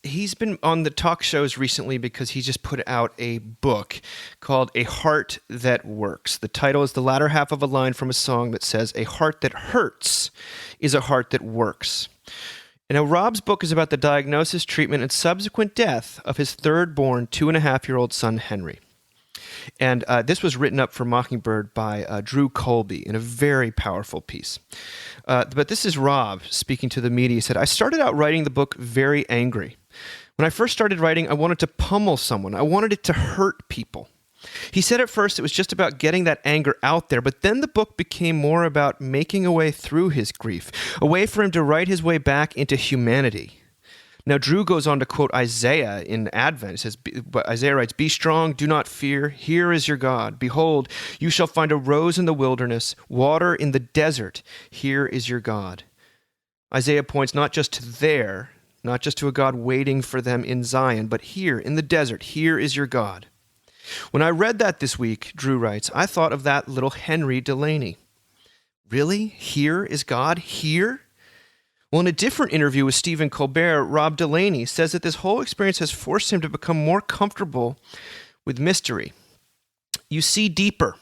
he's been on the talk shows recently because he just put out a book called A Heart That Works. The title is the latter half of a line from a song that says, "A heart that hurts is a heart that works." And now Rob's book is about the diagnosis, treatment, and subsequent death of his third-born 2.5-year-old son, Henry. And this was written up for Mockingbird by Drew Colby in a very powerful piece. But this is Rob speaking to the media. He said, "I started out writing the book very angry. When I first started writing, I wanted to pummel someone. I wanted it to hurt people." He said at first it was just about getting that anger out there, but then the book became more about making a way through his grief, a way for him to write his way back into humanity. Now, Drew goes on to quote Isaiah in Advent. It says, Isaiah writes, "Be strong, do not fear. Here is your God. Behold, you shall find a rose in the wilderness, water in the desert. Here is your God." Isaiah points not just to a God waiting for them in Zion, but here in the desert. Here is your God. When I read that this week, Drew writes, I thought of that little Henry Delaney. Really? Here is God? Here? Well, in a different interview with Stephen Colbert, Rob Delaney says that this whole experience has forced him to become more comfortable with mystery. You see deeper.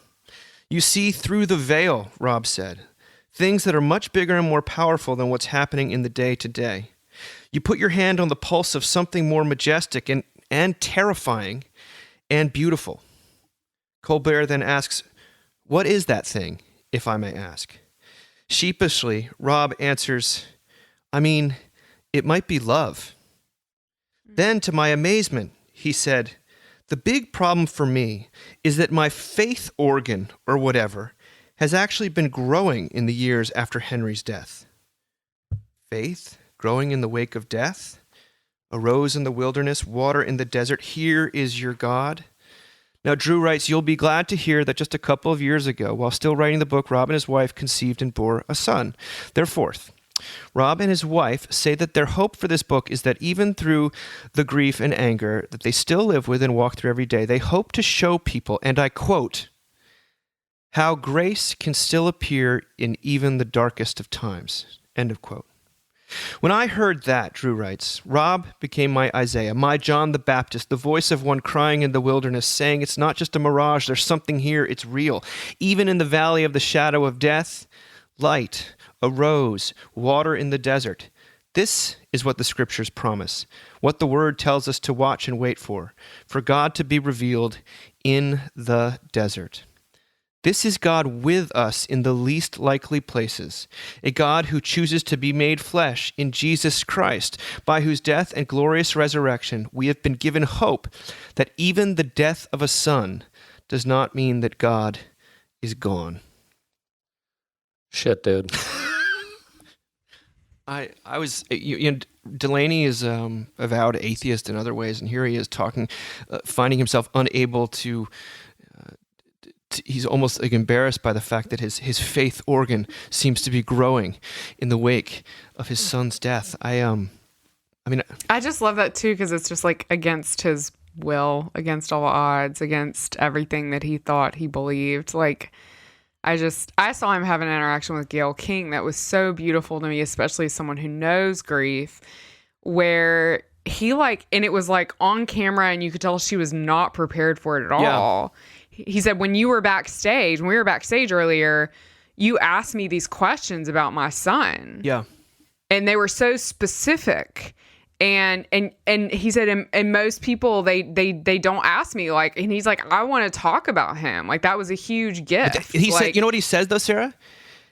You see through the veil, Rob said. Things that are much bigger and more powerful than what's happening in the day-to-day. You put your hand on the pulse of something more majestic and terrifying and beautiful. Colbert then asks, "What is that thing, if I may ask?" Sheepishly, Rob answers, it might be love. Then, to my amazement, he said, "The big problem for me is that my faith organ, or whatever, has actually been growing in the years after Henry's death." Faith growing in the wake of death? A rose in the wilderness, water in the desert, here is your God. Now, Drew writes, "You'll be glad to hear that just a couple of years ago, while still writing the book, Rob and his wife conceived and bore a son, their fourth. Rob and his wife say that their hope for this book is that even through the grief and anger that they still live with and walk through every day, they hope to show people, and I quote, how grace can still appear in even the darkest of times." End of quote. When I heard that, Drew writes, Rob became my Isaiah, my John the Baptist, the voice of one crying in the wilderness, saying it's not just a mirage, there's something here, it's real. Even in the valley of the shadow of death, light, a rose, water in the desert. This is what the scriptures promise, what the word tells us to watch and wait for God to be revealed in the desert. This is God with us in the least likely places, a God who chooses to be made flesh in Jesus Christ, by whose death and glorious resurrection we have been given hope that even the death of a son does not mean that God is gone. Shit, dude. I was Delaney is avowed atheist in other ways, and here he is talking, finding himself unable to. He's almost like embarrassed by the fact that his faith organ seems to be growing in the wake of his son's death. I just love that too, because it's just like against his will, against all odds, against everything that he thought he believed. Like, I saw him have an interaction with Gayle King that was so beautiful to me, especially as someone who knows grief, where he and it was like on camera and you could tell she was not prepared for it at all. He said, when we were backstage earlier, you asked me these questions about my son. Yeah. And they were so specific. And he said, and most people, they don't ask me, like, and he's like, I want to talk about him. Like, that was a huge gift. He said, you know what he says though, Sarah?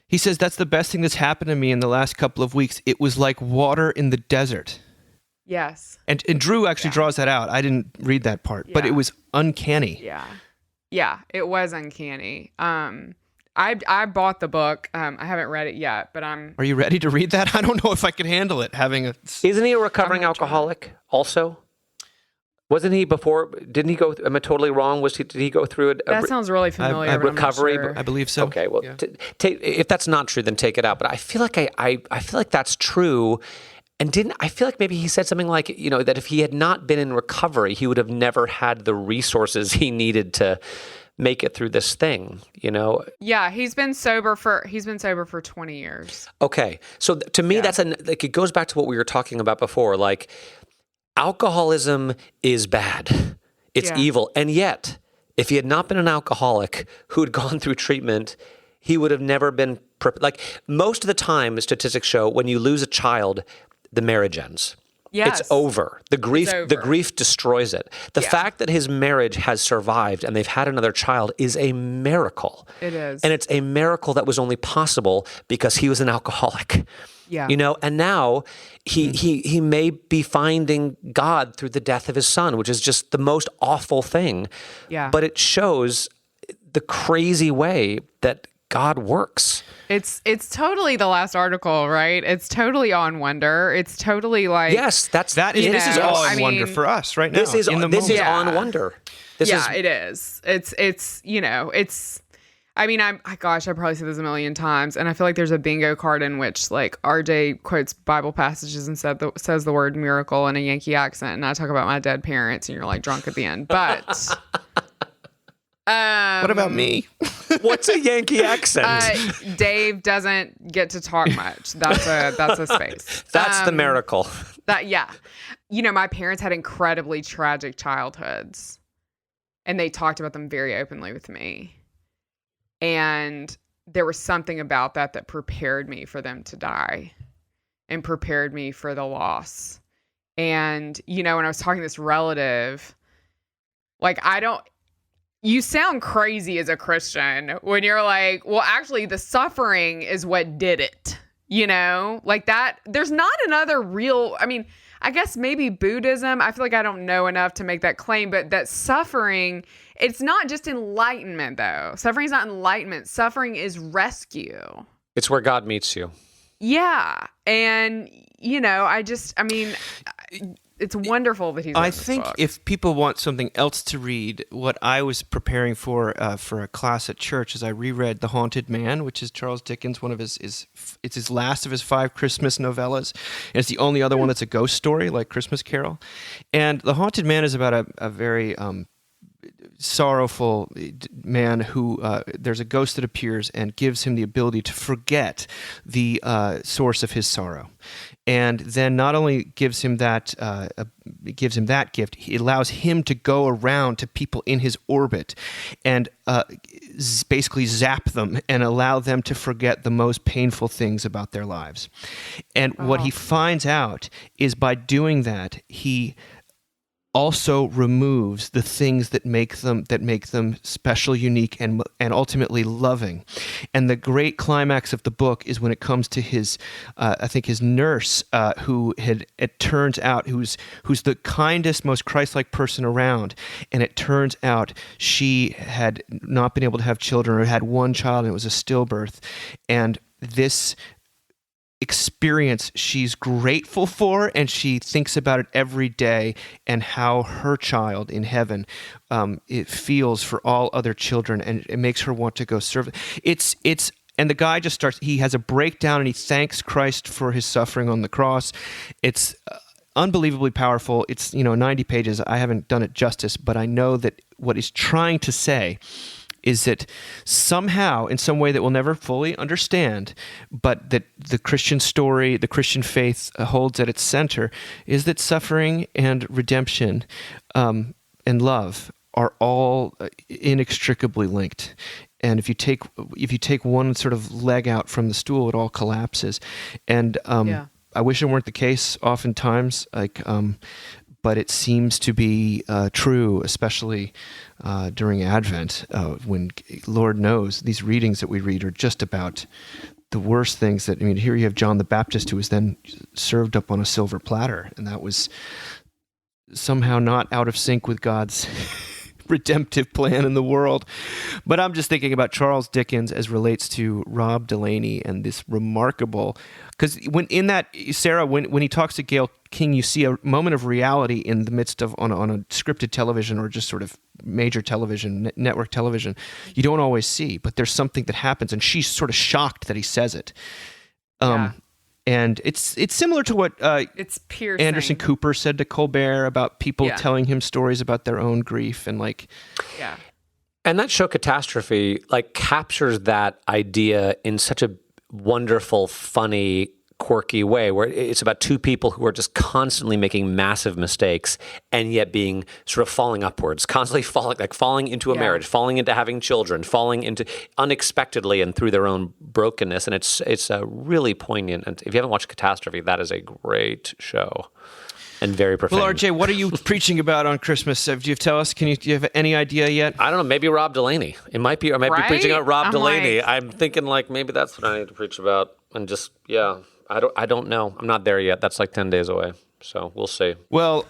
He says, that's the best thing that's happened to me in the last couple of weeks. It was like water in the desert. Yes. And Drew actually draws that out. I didn't read that part, but it was uncanny. Yeah. Yeah, it was uncanny. I bought the book. I haven't read it yet, but I'm... Are you ready to read that? I don't know if I can handle it, having a... Isn't he a recovering alcoholic also? Wasn't he before? Didn't he go... Am I totally wrong? Did he go through That sounds really familiar. but I'm not recovery? sure. I believe so. Okay, well, if that's not true, then take it out. But I feel like I feel like that's true. And I feel like maybe he said something like, that if he had not been in recovery, he would have never had the resources he needed to make it through this thing, Yeah, he's been sober for 20 years. Okay. So to me, that's it goes back to what we were talking about before. Like, alcoholism is bad. It's evil. And yet, if he had not been an alcoholic who had gone through treatment, he would have never been like, most of the time, statistics show when you lose a child, the marriage ends. Yes. It's over. The grief destroys it. The Yeah. fact that his marriage has survived and they've had another child is a miracle. It is. And it's a miracle that was only possible because he was an alcoholic. Yeah. And now he may be finding God through the death of his son, which is just the most awful thing. Yeah. But it shows the crazy way that God works. It's totally the last article, right? It's totally on Wonder. It's totally like... Yes, This is all in wonder for us right now. This is on Wonder. It is. It's I mean, gosh, I probably said this a million times, and I feel like there's a bingo card in which, like, RJ quotes Bible passages and says the word miracle in a Yankee accent, and I talk about my dead parents, and you're, like, drunk at the end. But... what about me? What's a Yankee accent? Dave doesn't get to talk much. That's a space. That's the miracle. My parents had incredibly tragic childhoods, and they talked about them very openly with me. And there was something about that prepared me for them to die and prepared me for the loss. And, when I was talking to this relative, like, you sound crazy as a Christian when you're like, well, actually the suffering is what did it, like that. There's not another real, I guess maybe Buddhism. I feel like I don't know enough to make that claim, but that suffering, it's not just enlightenment though. Suffering is not enlightenment. Suffering is rescue. It's where God meets you. Yeah. And, it's wonderful that he's written this book. If people want something else to read, what I was preparing for a class at church is I reread The Haunted Man, which is Charles Dickens, one of it's his last of his 5 Christmas novellas. And it's the only other one that's a ghost story, like Christmas Carol. And The Haunted Man is about a very sorrowful man who there's a ghost that appears and gives him the ability to forget the source of his sorrow. And then not only gives him that gift, he allows him to go around to people in his orbit and basically zap them and allow them to forget the most painful things about their lives. And what he finds out is by doing that, he also removes the things that make them special, unique, and ultimately loving. And the great climax of the book is when it comes to his, I think his nurse, who it turns out who's the kindest, most Christ-like person around, and it turns out she had not been able to have children, or had one child, and it was a stillbirth, and this experience she's grateful for, and she thinks about it every day, and how her child in heaven it feels for all other children, and it makes her want to go serve. And the guy just starts, he has a breakdown, and he thanks Christ for his suffering on the cross. It's unbelievably powerful. It's 90 pages. I haven't done it justice, but I know that what he's trying to say is that somehow, in some way that we'll never fully understand, but that the Christian story, the Christian faith holds at its center, is that suffering and redemption and love are all inextricably linked. And if you take one sort of leg out from the stool, it all collapses. And I wish it weren't the case oftentimes, but it seems to be true, especially during Advent, when Lord knows these readings that we read are just about the worst things. Here you have John the Baptist, who was then served up on a silver platter, and that was somehow not out of sync with God's redemptive plan in the world. But I'm just thinking about Charles Dickens as relates to Rob Delaney and this remarkable, because when Sarah, when he talks to Gayle King, you see a moment of reality in the midst of on a scripted television, or just sort of major television, network television, you don't always see, but there's something that happens, and she's sort of shocked that he says it. And it's similar to what it's piercing. Anderson Cooper said to Colbert about people telling him stories about their own grief, and And that show Catastrophe captures that idea in such a wonderful, funny, quirky way, where it's about two people who are just constantly making massive mistakes, and yet being sort of falling upwards, constantly falling into a marriage, falling into having children, falling into unexpectedly and through their own brokenness. And it's a really poignant. And if you haven't watched Catastrophe, that is a great show and very profound. Well, RJ, what are you preaching about on Christmas? Do you tell us? Do you have any idea yet? I don't know. Maybe Rob Delaney. It might be. I might be preaching about Rob Delaney. I'm thinking maybe that's what I need to preach about. And just I don't know. I'm not there yet. That's 10 days away. So we'll see. Well,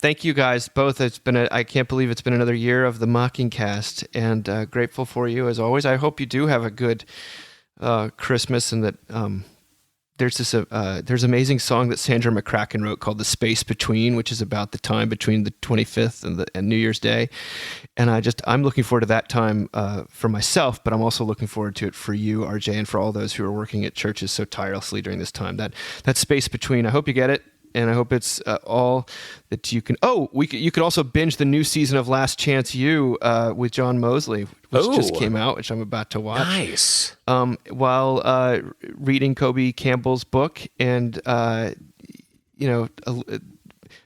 thank you guys both. I can't believe it's been another year of the Mockingcast, and grateful for you as always. I hope you do have a good Christmas, and that there's an amazing song that Sandra McCracken wrote called "The Space Between," which is about the time between the 25th and New Year's Day. And I'm looking forward to that time for myself, but I'm also looking forward to it for you, RJ, and for all those who are working at churches so tirelessly during this time. That space between. I hope you get it. And I hope it's all that you can. Oh, you could also binge the new season of Last Chance U with John Mosley, which just came out, which I'm about to watch. Nice. While reading Kobe Campbell's book, and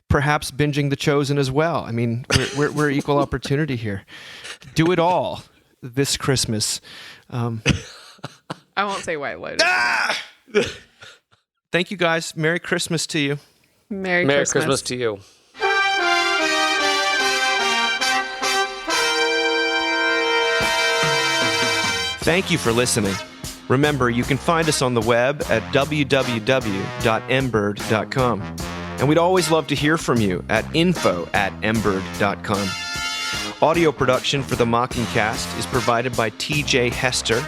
perhaps binging The Chosen as well. I mean, we're equal opportunity here. Do it all this Christmas. I won't say White Lotus. Thank you, guys. Merry Christmas to you. Merry Christmas to you. Thank you for listening. Remember, you can find us on the web at www.mbird.com. And we'd always love to hear from you at info@mbird.com. Audio production for the Mockingcast is provided by TJ Hester.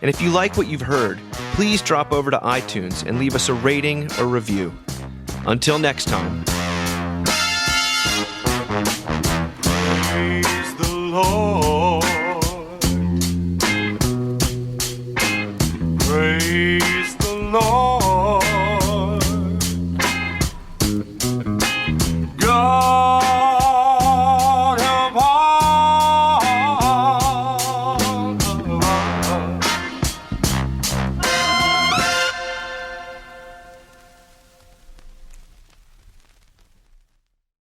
And if you like what you've heard, please drop over to iTunes and leave us a rating or review. Until next time.